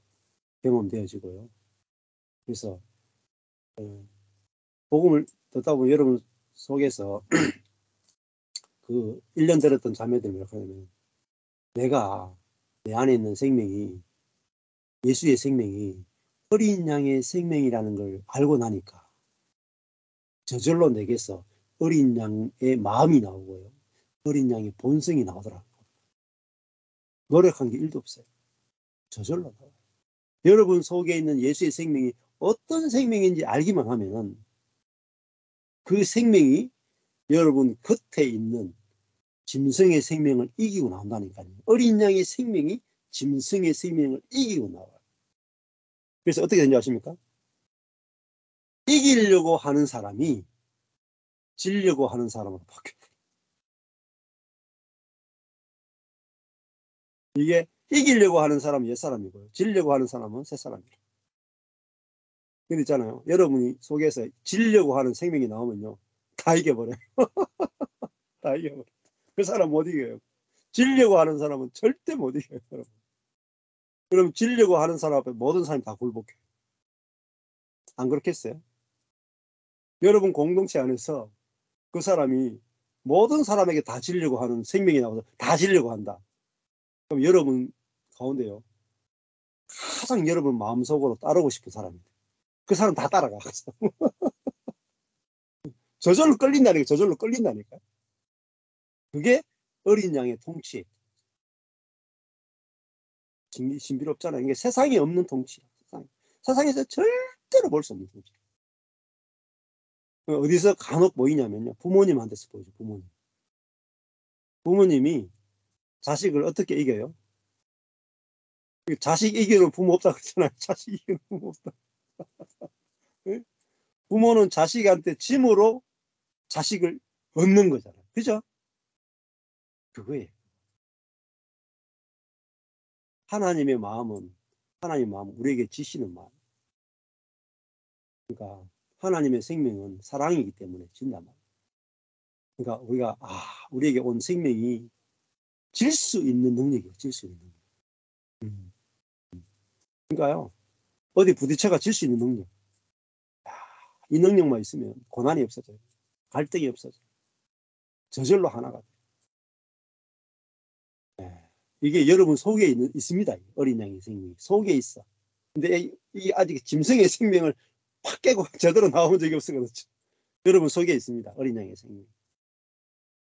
경험되어지고요. 그래서 복음을 듣다 보면 여러분 속에서 1년 들었던 자매들이 이렇게 하면 내가 내 안에 있는 생명이 예수의 생명이 어린 양의 생명이라는 걸 알고 나니까 저절로 내게서 어린 양의 마음이 나오고요. 어린 양의 본성이 나오더라고요. 노력한 게 1도 없어요. 저절로 나와요. 여러분 속에 있는 예수의 생명이 어떤 생명인지 알기만 하면 그 생명이 여러분 겉에 있는 짐승의 생명을 이기고 나온다니까요. 어린 양의 생명이 짐승의 생명을 이기고 나와요. 그래서 어떻게 되는지 아십니까? 이기려고 하는 사람이 지려고 하는 사람으로 바뀌어요. 이게 이기려고 하는 사람은 옛사람이고요. 지려고 하는 사람은 새사람이에요. 근데 있잖아요. 여러분이 속에서 지려고 하는 생명이 나오면요. 다 이겨버려요. 다 이겨버려요. 그 사람 못 이겨요. 지려고 하는 사람은 절대 못 이겨요. 여러분. 그럼 지려고 하는 사람 앞에 모든 사람이 다 굴복해요. 안 그렇겠어요? 여러분 공동체 안에서 그 사람이 모든 사람에게 다 지려고 하는 생명이 나와서 다 지려고 한다. 그럼 여러분 가운데요. 가장 여러분 마음속으로 따르고 싶은 사람입니다. 그 사람 다 따라가. 저절로 끌린다니까. 저절로 끌린다니까. 그게 어린 양의 통치. 신비롭잖아요. 이게 세상에 없는 통치야. 세상에서 절대로 볼 수 없는 통치. 어디서 간혹 보이냐면요. 부모님한테서 보이죠. 부모님이 자식을 어떻게 이겨요? 자식 이기는 부모 없다 그러잖아요. 자식 이기는 부모 없다. 부모는 자식한테 짐으로 자식을 얻는 거잖아요. 그죠? 그거예요. 하나님의 마음은 우리에게 지시는 마음. 그러니까 하나님의 생명은 사랑이기 때문에 진단 말이에요. 그러니까 우리가 우리에게 온 생명이 질 수 있는 능력이에요. 질 수 있는 능력. 그러니까요. 어디 부딪혀가 질 수 있는 능력. 이 능력만 있으면 고난이 없어져요. 갈등이 없어져요. 저절로 하나가 돼요. 이게 여러분 속에 있습니다. 어린 양의 생명이 속에 있어. 근데 이게 아직 짐승의 생명을 확 깨고 제대로 나온 적이 없어서 그렇죠. 여러분 속에 있습니다. 어린 양의 생명.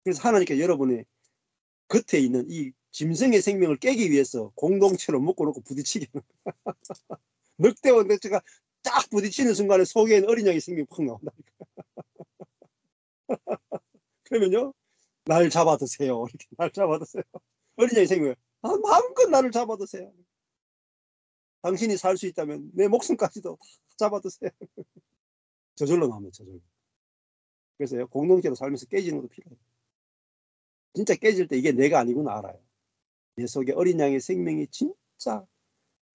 그래서 하나님께 여러분의 겉에 있는 이 짐승의 생명을 깨기 위해서 공동체로 묶어놓고 부딪히게 하는 거야. 늑대와 늑대가 딱 부딪히는 순간에 속에 있는 어린 양의 생명이 팍 나온다니까. 그러면요, 날 잡아드세요. 이렇게 날 잡아드세요. 어린 양의 생명이 마음껏 나를 잡아드세요. 당신이 살 수 있다면 내 목숨까지도 다 잡아드세요. 저절로 나옵니다. 저절로. 그래서요, 공동체로 살면서 깨지는 것도 필요해요. 진짜 깨질 때 이게 내가 아니구나 알아요. 내 속에 어린 양의 생명이 진짜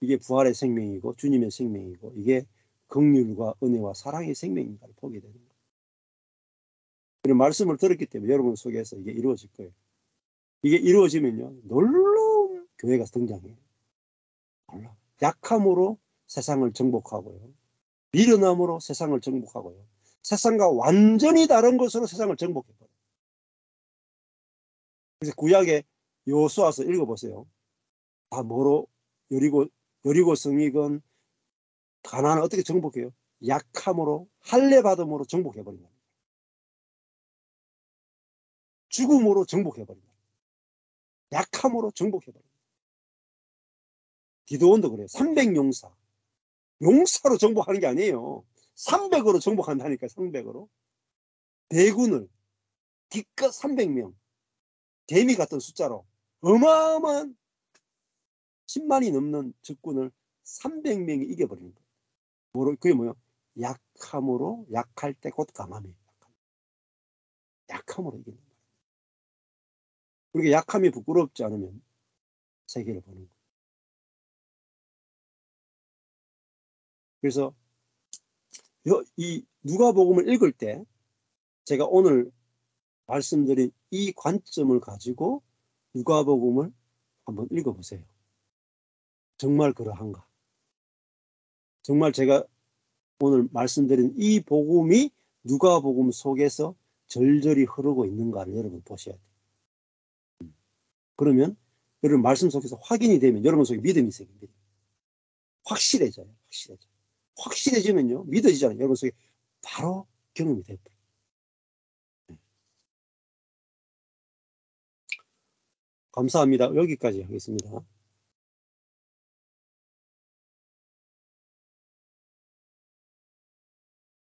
이게 부활의 생명이고 주님의 생명이고 이게 긍휼과 은혜와 사랑의 생명인가를 보게 되는 거예요. 그런 말씀을 들었기 때문에 여러분 속에서 이게 이루어질 거예요. 이게 이루어지면요, 놀라운 교회가 등장해요. 약함으로 세상을 정복하고요. 미련함으로 세상을 정복하고요. 세상과 완전히 다른 것으로 세상을 정복해버려요. 그래서 구약의 여호수아서 읽어보세요. 다 뭐로 여리고 성이건 가나안을 어떻게 정복해요? 약함으로 할례받음으로 정복해버린다. 죽음으로 정복해버린다. 약함으로 정복해버린다. 기도원도 그래요. 300용사. 용사로 정복하는 게 아니에요. 300으로 정복한다니까요. 300으로. 대군을 기껏 300명. 개미 같은 숫자로 어마어마한 10만이 넘는 적군을 300명이 이겨버리는 거예요. 그게 뭐예요? 약함으로, 약할 때 곧 강함이에요. 약함으로 이기는 거예요. 그렇게 약함이 부끄럽지 않으면 세계를 보는 거예요. 그래서 이 누가복음을 읽을 때 제가 오늘 말씀드린 이 관점을 가지고 누가복음을 한번 읽어보세요. 정말 그러한가? 정말 제가 오늘 말씀드린 이 복음이 누가복음 속에서 절절히 흐르고 있는가를 여러분 보셔야 돼요. 그러면 여러분 말씀 속에서 확인이 되면 여러분 속에 믿음이 생깁니다. 확실해져요. 확실해지면요, 믿어지잖아요. 여러분 속에 바로 경험이 돼요. 감사합니다. 여기까지 하겠습니다.